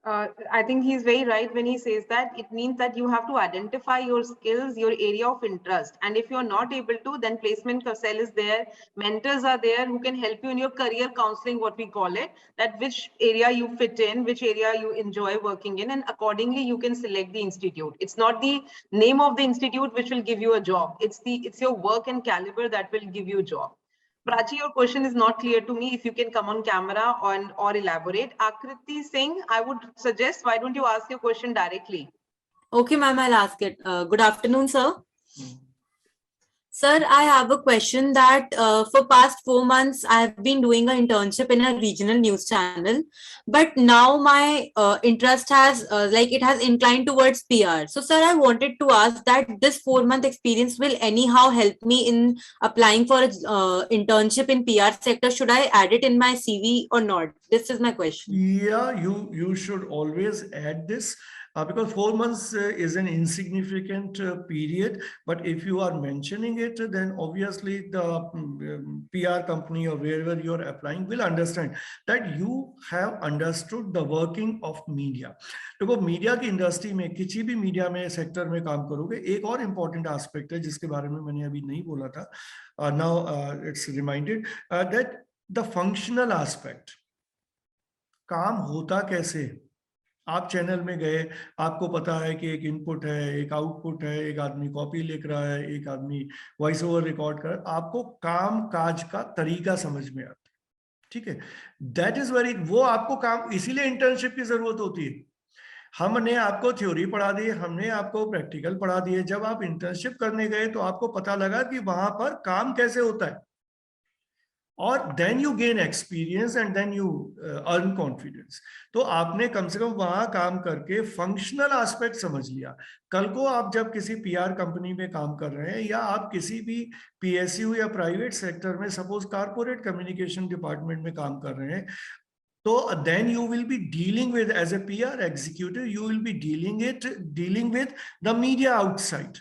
D: I think he's very right when he says that it means that you have to identify your skills, your area of interest. And if you're not able to, then placement cell is there. Mentors are there who can help you in your career counseling, what we call it, that which area you fit in, which area you enjoy working in, and accordingly you can select the institute. It's not the name of the institute which will give you a job. It's your work and caliber that will give you a job. Prachi, your question is not clear to me. If you can come on camera or elaborate. Akriti Singh, I would suggest, why don't you ask your question directly?
B: Okay, ma'am, I'll ask it. Good afternoon, sir. Sir, I have a question that for past 4 months, I've been doing an internship in a regional news channel, but now my interest has it has inclined towards PR. So, sir, I wanted to ask that this 4-month experience will anyhow help me in applying for an internship in PR sector. Should I add it in my CV or not? This is my question.
C: Yeah, you should always add this. Because 4 months is an insignificant period, but if you are mentioning it, then obviously the PR company or wherever you are applying will understand that you have understood the working of media. देखो media की industry में, किसी भी media में sector में काम करोगे, एक और इम्पोर्टेंट एस्पेक्ट है जिसके बारे में मैंने अभी नहीं बोला था. Now it's reminded that the functional aspect, काम होता कैसे. आप चैनल में गए, आपको पता है कि एक इनपुट है, एक आउटपुट है, एक आदमी कॉपी लिख रहा है, एक आदमी वॉइस ओवर रिकॉर्ड कर रहा है, आपको काम काज का तरीका समझ में आता है. ठीक है, दैट इज वेरी, वो आपको काम, इसीलिए इंटर्नशिप की जरूरत होती है. हमने आपको थ्योरी पढ़ा दी, हमने आपको प्रैक्टिकल पढ़ा दिए. जब आप इंटर्नशिप करने गए तो आपको पता लगा कि वहां पर काम कैसे होता है, और then you gain experience and then you earn confidence. तो आपने कम से कम वहां काम करके फंक्शनल एस्पेक्ट समझ लिया. कल को आप जब किसी पीआर कंपनी में काम कर रहे हैं, या आप किसी भी पीएसयू या प्राइवेट सेक्टर में, सपोज कारपोरेट कम्युनिकेशन डिपार्टमेंट में काम कर रहे हैं, तो then you will be dealing with, as a PR executive, you will be dealing with the media outside,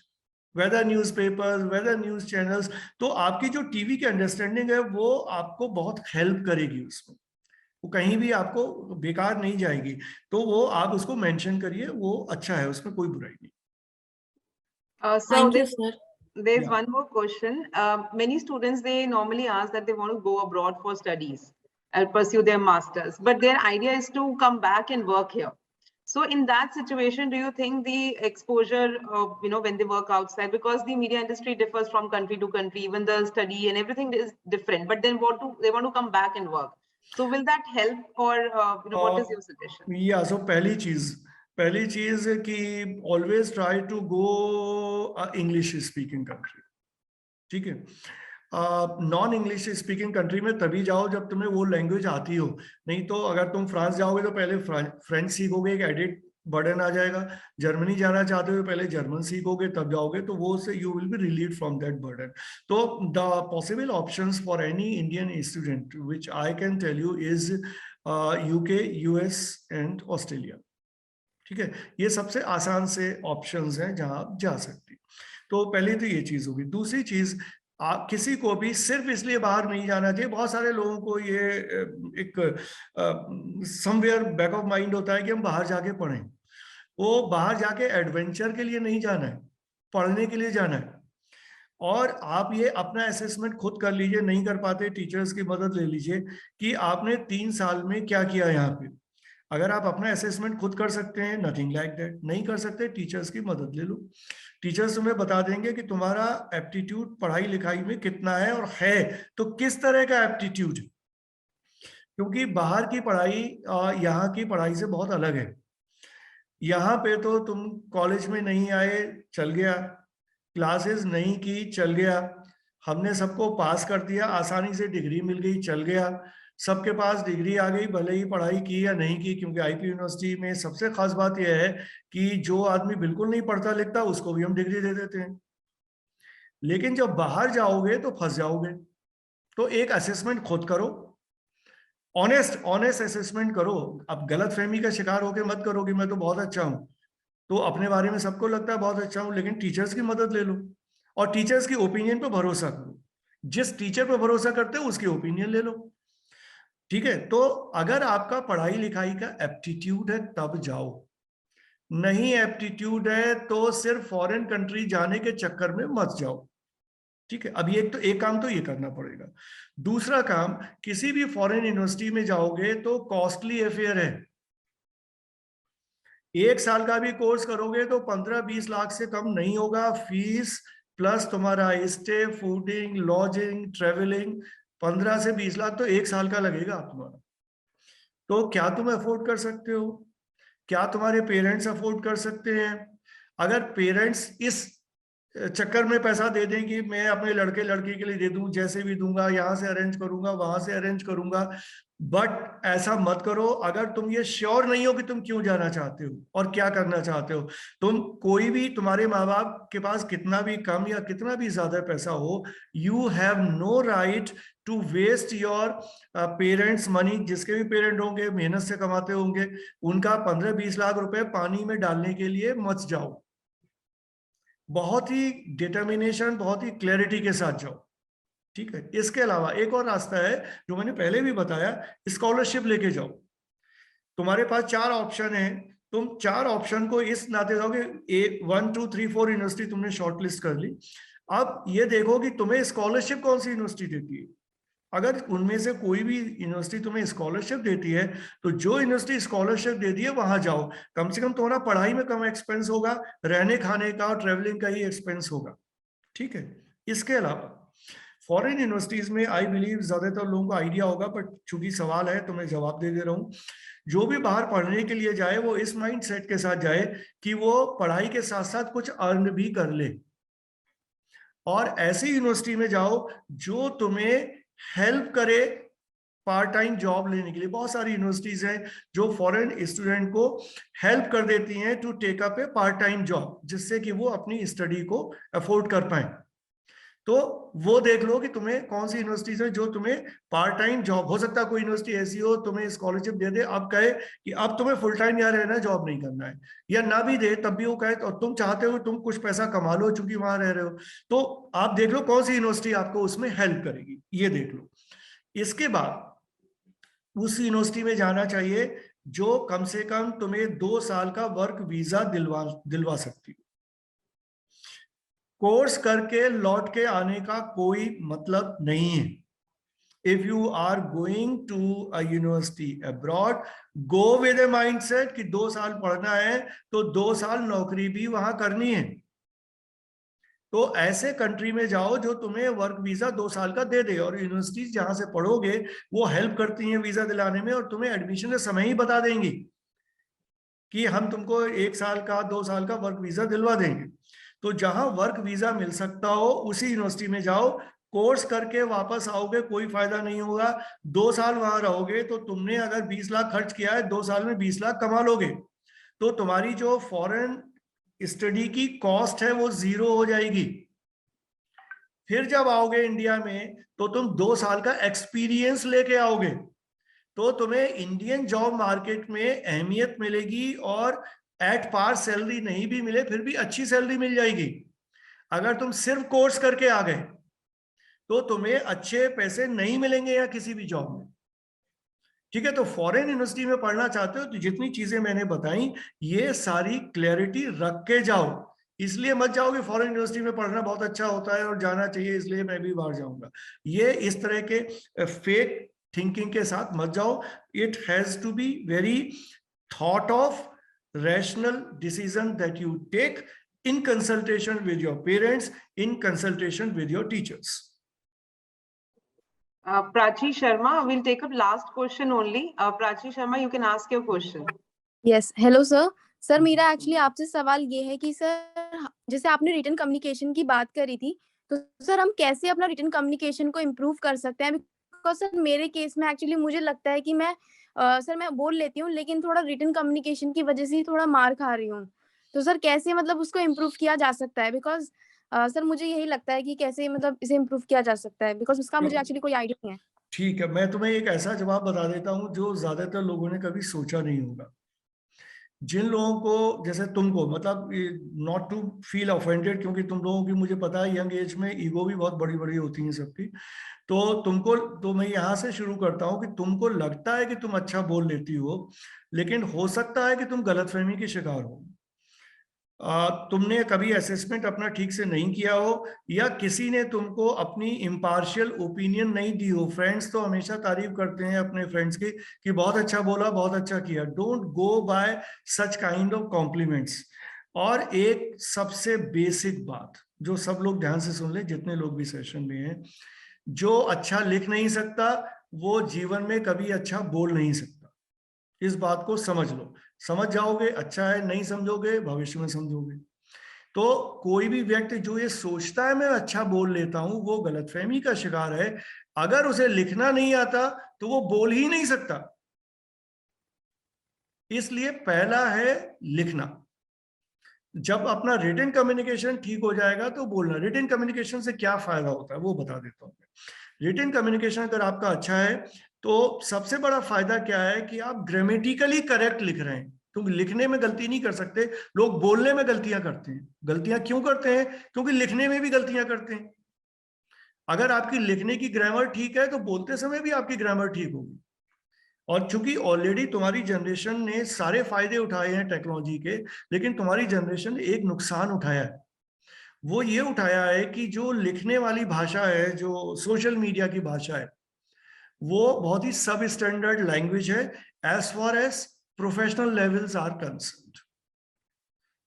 C: whether newspapers, whether news channels. तो आपकी जो टीवी की अंडरस्टैंडिंग है वो आपको बहुत हेल्प करेगी उसमें, वो कहीं भी आपको बेकार नहीं जाएगी। तो वो आप उसको मेंशन करिए, वो अच्छा है, उसमें कोई बुराई नहीं।
D: So
B: Thank you, sir.
D: there's
C: Yeah.
D: one more question. Many students, they normally ask that they want to go abroad for studies and pursue their masters, but their idea is to come back and work here. So in that situation, do you think the exposure, when they work outside, because the media industry differs from country to country, even the study and everything is different, but then they want to come back and work. So will that help, or what is your suggestion?
C: Yeah, so पहली चीज कि always try to go English speaking country, ठीक है। Non English speaking country में तभी जाओ जब तुम्हें वो लैंग्वेज आती हो। नहीं तो अगर तुम फ्रांस जाओगे तो पहले फ्रेंच सीखोगे, एक एडिट बर्डन आ जाएगा। जर्मनी जाना चाहते हो पहले जर्मन सीखोगे तब जाओगे, तो वो से you will be relieved from that burden. तो the possible options for any Indian student which I can tell you is UK, US and Australia, ठीक है। ये सबसे आसान से ऑप्शंस हैं जहां आप जा सकते हैं। तो पहले तो ये चीज होगी। दूसरी चीज, आप किसी को भी सिर्फ इसलिए बाहर नहीं जाना चाहिए। बहुत सारे लोगों को ये एक समवेयर बैक ऑफ माइंड होता है कि हम बाहर जाके पढ़ें। वो बाहर जाके एडवेंचर के लिए नहीं जाना है, पढ़ने के लिए जाना है। और आप ये अपना असेसमेंट खुद कर लीजिए, नहीं कर पाते टीचर्स की मदद ले लीजिए कि आपने 3 साल में क्या किया यहाँ पे। अगर आप अपना असेसमेंट खुद कर सकते हैं, नथिंग लाइक दैट। नहीं कर सकते, टीचर्स की मदद ले लो। टीचर्स तुम्हें बता देंगे कि तुम्हारा एप्टीट्यूड पढ़ाई लिखाई में कितना है, और है तो किस तरह का एप्टीट्यूड। क्योंकि बाहर की पढ़ाई यहाँ की पढ़ाई से बहुत अलग है। यहाँ पे तो तुम कॉलेज में नहीं आए, चल गया, क्लासेस नहीं की, चल गया, हमने सबको पास कर दिया, आसानी से डिग्री मिल गई, चल गया, सबके पास डिग्री आ गई, भले ही पढ़ाई की या नहीं की। क्योंकि आईपी यूनिवर्सिटी में सबसे खास बात यह है कि जो आदमी बिल्कुल नहीं पढ़ता लिखता उसको भी हम डिग्री दे देते हैं। लेकिन जब बाहर जाओगे तो फंस जाओगे। तो एक असेसमेंट खुद करो, ऑनेस्ट असेसमेंट करो। अब गलत फहमी का शिकार होकर मत करो कि मैं तो बहुत अच्छा हूं। तो अपने बारे में सबको लगता है बहुत अच्छा हूं, लेकिन टीचर्स की मदद ले लो और टीचर्स की ओपिनियन पे भरोसा करो। जिस टीचर पे भरोसा करते हो उसकी ओपिनियन ले लो, ठीक है। तो अगर आपका पढ़ाई लिखाई का एप्टीट्यूड है तब जाओ, नहीं एप्टीट्यूड है तो सिर्फ फॉरेन कंट्री जाने के चक्कर में मत जाओ, ठीक है। अभी एक काम तो ये करना पड़ेगा। दूसरा काम, किसी भी फॉरेन यूनिवर्सिटी में जाओगे तो कॉस्टली अफेयर है। 1 साल का भी कोर्स करोगे तो 15-20 लाख से कम नहीं होगा फीस, प्लस तुम्हारा स्टे, फूडिंग, लॉजिंग, ट्रेवलिंग। 15 से 20 लाख तो 1 साल का लगेगा तुम्हारा। तो क्या तुम अफोर्ड कर सकते हो? क्या तुम्हारे पेरेंट्स अफोर्ड कर सकते हैं? अगर पेरेंट्स इस चक्कर में पैसा दे दें कि मैं अपने लड़के लड़की के लिए दे दूं, जैसे भी दूंगा, यहां से अरेंज करूंगा, वहां से अरेंज करूंगा, बट ऐसा मत करो अगर तुम ये श्योर नहीं हो कि तुम क्यों जाना चाहते हो और क्या करना चाहते हो। तुम कोई भी, तुम्हारे माँ बाप के पास कितना भी कम या कितना भी ज्यादा पैसा हो, you have no right to waste your parents money. जिसके भी पेरेंट होंगे, मेहनत से कमाते होंगे, उनका 15-20 लाख रुपए पानी में डालने के लिए मत जाओ। बहुत ही डिटर्मिनेशन, बहुत ही क्लैरिटी के साथ जाओ, ठीक है। इसके अलावा एक और रास्ता है जो मैंने पहले भी बताया, स्कॉलरशिप लेके जाओ। तुम्हारे पास 4 ऑप्शन है, तुम 4 ऑप्शन को इस नाते जाओगे, 1, 2, 3, 4 यूनिवर्सिटी तुमने शॉर्टलिस्ट कर ली। अब ये देखो कि तुम्हें स्कॉलरशिप कौन सी यूनिवर्सिटी देती है। अगर उनमें से कोई भी यूनिवर्सिटी तुम्हें स्कॉलरशिप देती है तो जो यूनिवर्सिटी स्कॉलरशिप देती है वहां जाओ। कम से कम तुम्हारा पढ़ाई में कम एक्सपेंस होगा, रहने खाने का और ट्रेवलिंग का ही एक्सपेंस होगा, ठीक है। इसके अलावा फॉरेन यूनिवर्सिटीज में आई बिलीव ज्यादातर लोगों को आइडिया होगा, बट चूंकि सवाल है तो मैं जवाब दे रहा हूँ। जो भी बाहर पढ़ने के लिए जाए वो इस माइंड सेट के साथ जाए कि वो पढ़ाई के साथ साथ कुछ अर्न भी कर ले। और ऐसी यूनिवर्सिटी में जाओ जो तुम्हें हेल्प करे पार्ट टाइम जॉब लेने के लिए। बहुत सारी यूनिवर्सिटीज हैं जो फॉरेन स्टूडेंट को हेल्प कर देती हैं to take up a part time job, जिससे कि वो अपनी स्टडी को अफोर्ड कर पाए। तो वो देख लो कि तुम्हें कौन सी यूनिवर्सिटीज है जो तुम्हें पार्ट टाइम जॉब, हो सकता है कोई यूनिवर्सिटी ऐसी हो तुम्हें स्कॉलरशिप दे दे, अब कहे कि अब तुम्हें फुल टाइम यहाँ रहना है, जॉब नहीं करना है, या ना भी दे तब भी वो कहे तो तुम चाहते हो तुम कुछ पैसा कमा लो चूंकि वहां रह रहे हो, तो आप देख लो कौन सी यूनिवर्सिटी आपको उसमें हेल्प करेगी, ये देख लो। इसके बाद उस यूनिवर्सिटी में जाना चाहिए जो कम से कम तुम्हें 2 साल का वर्क वीजा दिलवा सकती है। कोर्स करके लौट के आने का कोई मतलब नहीं है। If you are going to a university abroad, go with a mindset कि 2 साल पढ़ना है तो 2 साल नौकरी भी वहां करनी है। तो ऐसे कंट्री में जाओ जो तुम्हें वर्क वीजा 2 साल का दे दे, और यूनिवर्सिटीज जहां से पढ़ोगे वो हेल्प करती हैं वीजा दिलाने में, और तुम्हें एडमिशन का समय ही बता देंगी कि हम तुमको 1 साल का 2 साल का वर्क वीजा दिलवा देंगे। तो जहां वर्क वीजा मिल सकता हो उसी यूनिवर्सिटी में जाओ, कोर्स करके वापस आओगे कोई फायदा नहीं होगा। 2 साल वहां रहोगे तो तुमने अगर 20 लाख खर्च किया है 2 साल में 20 लाख कमा लोगे, तो तुम्हारी जो फॉरेन स्टडी की कॉस्ट है वो 0 हो जाएगी। फिर जब आओगे इंडिया में तो तुम 2 साल का एक्सपीरियंस लेके आओगे, तो तुम्हें इंडियन जॉब मार्केट में अहमियत मिलेगी, और एट पार सैलरी नहीं भी मिले फिर भी अच्छी सैलरी मिल जाएगी। अगर तुम सिर्फ कोर्स करके आ गए तो तुम्हें अच्छे पैसे नहीं मिलेंगे या किसी भी जॉब में। ठीक है, तो फॉरेन यूनिवर्सिटी में पढ़ना चाहते हो तो जितनी चीजें मैंने बताई ये सारी क्लैरिटी रख के जाओ। इसलिए मत जाओ कि फॉरेन यूनिवर्सिटी में पढ़ना बहुत अच्छा होता है और जाना चाहिए इसलिए मैं भी बाहर जाऊंगा, ये इस तरह के फेक थिंकिंग के साथ मत जाओ। It has to be very thought of rational decision that you take in consultation with your parents, in consultation with your teachers.
D: Prachi Sharma, we'll take up last question only. Prachi Sharma, you can ask your question.
E: Yes, hello sir. Sir मेरा actually आपसे सवाल ये है कि sir जैसे आपने written communication की बात करी थी, तो सर हम कैसे अपना रिटन कम्युनिकेशन को इम्प्रूव कर सकते हैं? बिकॉज सर मेरे केस में एक्चुअली मुझे लगता है कि मैं सर मैं बोल लेती हूँ लेकिन थोड़ा रिटन कम्युनिकेशन की वजह से ही थोड़ा मार खा रही हूँ। तो सर कैसे मतलब उसको इम्प्रूव किया जा सकता है? बिकॉज सर मुझे यही लगता है कि कैसे मतलब इसे इम्प्रूव किया जा सकता है, बिकॉज उसका मुझे एक्चुअली कोई आइडिया नहीं है।
C: ठीक है, मैं तुम्हें एक ऐसा जवाब बता देता हूँ जो ज्यादातर लोगों ने कभी सोचा नहीं होगा। जिन लोगों को, जैसे तुमको, मतलब नॉट टू फील ऑफेंडेड क्योंकि तुम लोगों की मुझे पता है यंग एज में ईगो भी बहुत बड़ी बड़ी होती है सबकी, तो तुमको, तो मैं यहाँ से शुरू करता हूँ कि तुमको लगता है कि तुम अच्छा बोल लेती हो, लेकिन हो सकता है कि तुम गलतफहमी के शिकार हो। तुमने कभी असेसमेंट अपना ठीक से नहीं किया हो, या किसी ने तुमको अपनी इम्पार्शियल ओपिनियन नहीं दी हो। फ्रेंड्स तो हमेशा तारीफ करते हैं अपने फ्रेंड्स की कि बहुत अच्छा बोला, बहुत अच्छा किया। Don't go by such kind of compliments. और एक सबसे बेसिक बात जो सब लोग ध्यान से सुन ले, जितने लोग भी सेशन में हैं, जो अच्छा लिख नहीं सकता वो जीवन में कभी अच्छा बोल नहीं सकता। इस बात को समझ लो, समझ जाओगे अच्छा है, नहीं समझोगे भविष्य में समझोगे। तो कोई भी व्यक्ति जो ये सोचता है मैं अच्छा बोल लेता हूं वो गलतफहमी का शिकार है। अगर उसे लिखना नहीं आता तो वो बोल ही नहीं सकता। इसलिए पहला है लिखना। जब अपना रिटन कम्युनिकेशन ठीक हो जाएगा तो बोलना। रिटन कम्युनिकेशन से क्या फायदा होता है वो बता देता हूं। रिटन कम्युनिकेशन अगर आपका अच्छा है तो सबसे बड़ा फायदा क्या है कि आप ग्रामेटिकली करेक्ट लिख रहे हैं। क्योंकि लिखने में गलती नहीं कर सकते लोग, बोलने में गलतियां करते हैं। गलतियां क्यों करते हैं? क्योंकि लिखने में भी गलतियां करते हैं। अगर आपकी लिखने की ग्रामर ठीक है तो बोलते समय भी आपकी ग्रामर ठीक होगी। और चूंकि ऑलरेडी तुम्हारी जनरेशन ने सारे फायदे उठाए हैं टेक्नोलॉजी के, लेकिन तुम्हारी जनरेशन ने एक नुकसान उठाया है। वो ये उठाया है कि जो लिखने वाली भाषा है, जो सोशल मीडिया की भाषा है, वो बहुत ही सब स्टैंडर्ड लैंग्वेज है as far as professional levels are concerned.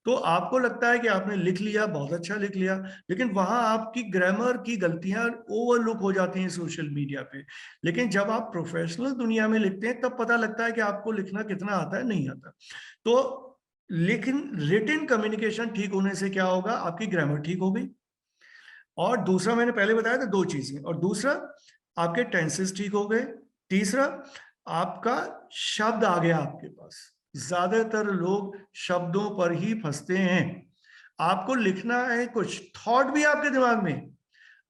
C: तो आपको लगता है कि आपने लिख लिया, बहुत अच्छा लिख लिया, लेकिन वहां आपकी ग्रामर की गलतियां ओवरलुक हो जाती हैं सोशल मीडिया पे। लेकिन जब आप प्रोफेशनल दुनिया में लिखते हैं तब पता लगता है कि आपको लिखना कितना आता है, नहीं आता। तो लेकिन रिटन कम्युनिकेशन ठीक होने से क्या होगा? आपकी ग्रामर ठीक हो गई, और दूसरा मैंने पहले बताया था 2 चीजें, और दूसरा आपके टेंसेस ठीक हो गए, तीसरा आपका शब्द आ गया आपके पास। ज्यादातर लोग शब्दों पर ही फंसते हैं। आपको लिखना है कुछ, थॉट भी आपके दिमाग में,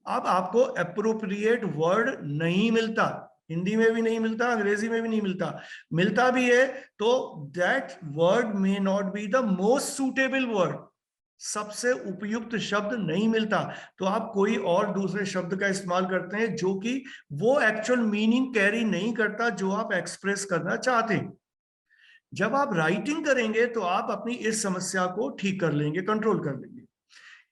C: अब आपको अप्रोप्रिएट वर्ड नहीं मिलता, हिंदी में भी नहीं मिलता, अंग्रेजी में भी नहीं मिलता, मिलता भी है तो that word may not be the most suitable word, सबसे उपयुक्त शब्द नहीं मिलता, तो आप कोई और दूसरे शब्द का इस्तेमाल करते हैं जो कि वो एक्चुअल मीनिंग कैरी नहीं करता जो आप एक्सप्रेस करना चाहते हैं। जब आप राइटिंग करेंगे तो आप अपनी इस समस्या को ठीक कर लेंगे, कंट्रोल कर लेंगे।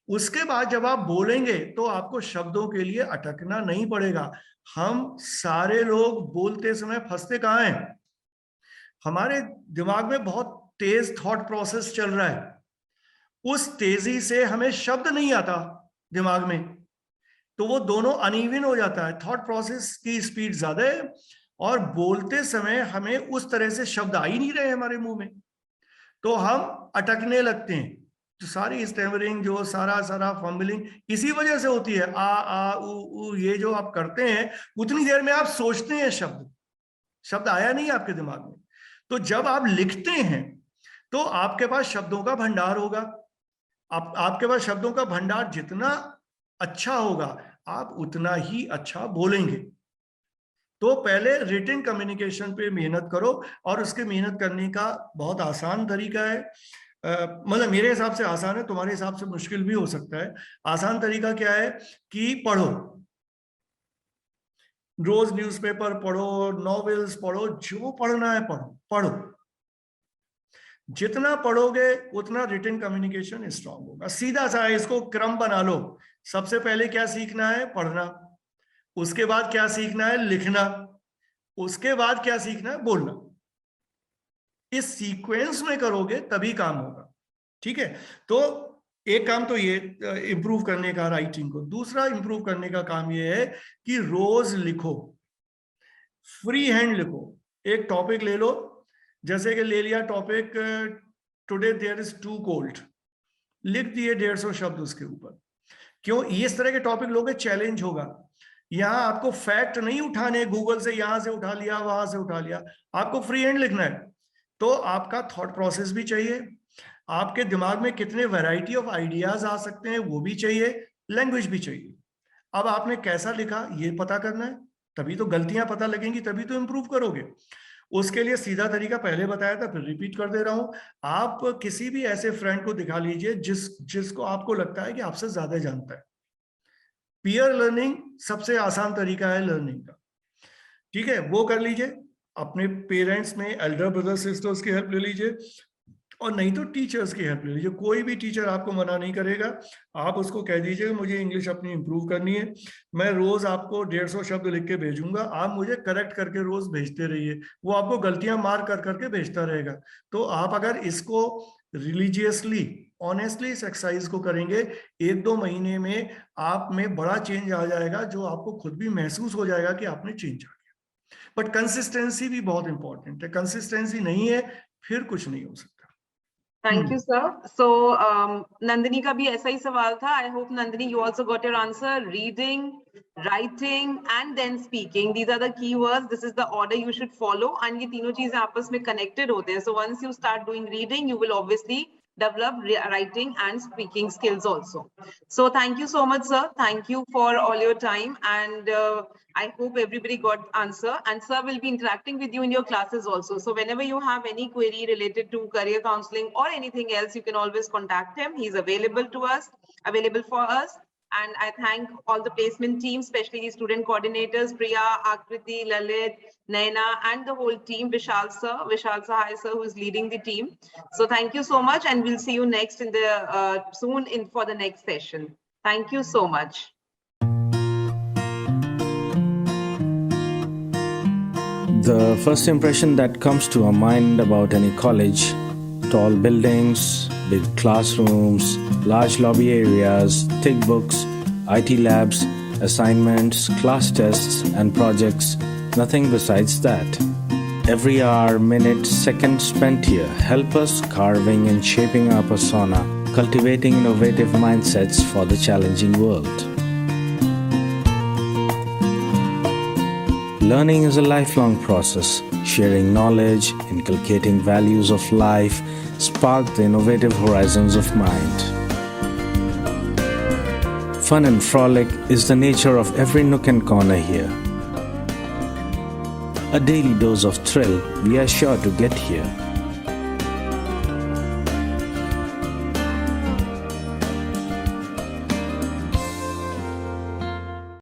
C: उसके बाद जब आप बोलेंगे तो आपको शब्दों के लिए अटकना नहीं पड़ेगा। हम सारे लोग बोलते समय फंसते कहाँ हैं? हमारे दिमाग में बहुत तेज थॉट प्रोसेस चल रहा है, उस तेजी से हमें शब्द नहीं आता दिमाग में, तो वो दोनों अनइवन हो जाता है। थॉट प्रोसेस की स्पीड ज्यादा है और बोलते समय हमें उस तरह से शब्द आ ही नहीं रहे हमारे मुंह में, तो हम अटकने लगते हैं। तो सारी स्टैमरिंग, जो सारा फंबलिंग इसी वजह से होती है। आ उ ये जो आप करते हैं, उतनी देर में आप सोचते हैं, शब्द आया नहीं आपके दिमाग में। तो जब आप लिखते हैं तो आपके पास शब्दों का भंडार होगा। आपके पास शब्दों का भंडार जितना अच्छा होगा, आप उतना ही अच्छा बोलेंगे। तो पहले रिटन कम्युनिकेशन पे मेहनत करो, और उसके मेहनत करने का बहुत आसान तरीका है, मतलब मेरे हिसाब से आसान है, तुम्हारे हिसाब से मुश्किल भी हो सकता है। आसान तरीका क्या है कि पढ़ो, रोज न्यूज़पेपर पढ़ो, नॉवेल्स पढ़ो, जो पढ़ना है पढ़ो। जितना पढ़ोगे उतना रिटन कम्युनिकेशन स्ट्रांग होगा। सीधा सा है, इसको क्रम बना लो। सबसे पहले क्या सीखना है? पढ़ना। उसके बाद क्या सीखना है? लिखना। उसके बाद क्या सीखना है? बोलना। इस सीक्वेंस में करोगे तभी काम होगा, ठीक है? तो एक काम तो ये इंप्रूव करने का राइटिंग को। दूसरा इंप्रूव करने का काम ये है कि रोज लिखो, फ्री हैंड लिखो। एक टॉपिक ले लो, जैसे कि ले लिया topic today there is too cold, लिख दिए 150 शब्द उसके ऊपर। क्यों? इस तरह के टॉपिक लोगे, चैलेंज होगा। यहाँ आपको फैक्ट नहीं उठाने गूगल से, यहां से उठा लिया, वहां से उठा लिया, आपको फ्री हैंड लिखना है। तो आपका थॉट प्रोसेस भी चाहिए, आपके दिमाग में कितने वैरायटी ऑफ आइडियाज आ सकते हैं वो भी चाहिए, लैंग्वेज भी चाहिए। अब आपने कैसा लिखा ये पता करना है, तभी तो गलतियां पता लगेंगी, तभी तो इंप्रूव करोगे। उसके लिए सीधा तरीका पहले बताया था, फिर रिपीट कर दे रहा हूं। आप किसी भी ऐसे फ्रेंड को दिखा लीजिए जिसको आपको लगता है कि आपसे ज्यादा जानता है। पीयर लर्निंग सबसे आसान तरीका है लर्निंग का, ठीक है? वो कर लीजिए। अपने पेरेंट्स में एल्डर ब्रदर सिस्टर्स की हेल्प ले लीजिए, और नहीं तो टीचर्स की हेल्प ले लीजिए। कोई भी टीचर आपको मना नहीं करेगा। आप उसको कह दीजिए कि मुझे इंग्लिश अपनी इंप्रूव करनी है, मैं रोज आपको 150 शब्द लिख के भेजूंगा, आप मुझे करेक्ट करके रोज भेजते रहिए। वो आपको गलतियां मार कर करके भेजता रहेगा। तो आप अगर इसको रिलीजियसली, ऑनेस्टली इस एक्सरसाइज को करेंगे, 1-2 महीने में आप में बड़ा चेंज आ जाएगा, जो आपको खुद भी महसूस हो जाएगा कि आपने चेंज आ गया। बट कंसिस्टेंसी भी बहुत इंपॉर्टेंट है। कंसिस्टेंसी नहीं है फिर कुछ नहीं हो सकता।
D: Thank you, sir. So, Nandini का भी ऐसा ही सवाल था. I hope Nandini, you also got your answer. Reading, writing, and then speaking. These are the keywords. This is the order you should follow. And ये तीनों चीजें आपस में connected होते हैं. So once you start doing reading, you will obviously develop writing and speaking skills also. So thank you so much, sir. Thank you for all your time, and I hope everybody got answer. And sir will be interacting with you in your classes also. So whenever you have any query related to career counseling or anything else, you can always contact him. He's available for us. And I thank all the placement team, especially the student coordinators, Priya, Akriti, Lalit, Naina, and the whole team, Vishal Sahai sir, who is leading the team. So thank you so much, and we'll see you next in the soon for the next session. Thank you so much.
A: The first impression that comes to our mind about any college: tall buildings, big classrooms, large lobby areas, thick books, IT labs, assignments, class tests, and projects. Nothing besides that. Every hour, minute, second spent here help us carving and shaping our persona, cultivating innovative mindsets for the challenging world. Learning is a lifelong process. Sharing knowledge, inculcating values of life, spark the innovative horizons of mind. Fun and frolic is the nature of every nook and corner here. A daily dose of thrill we are sure to get here.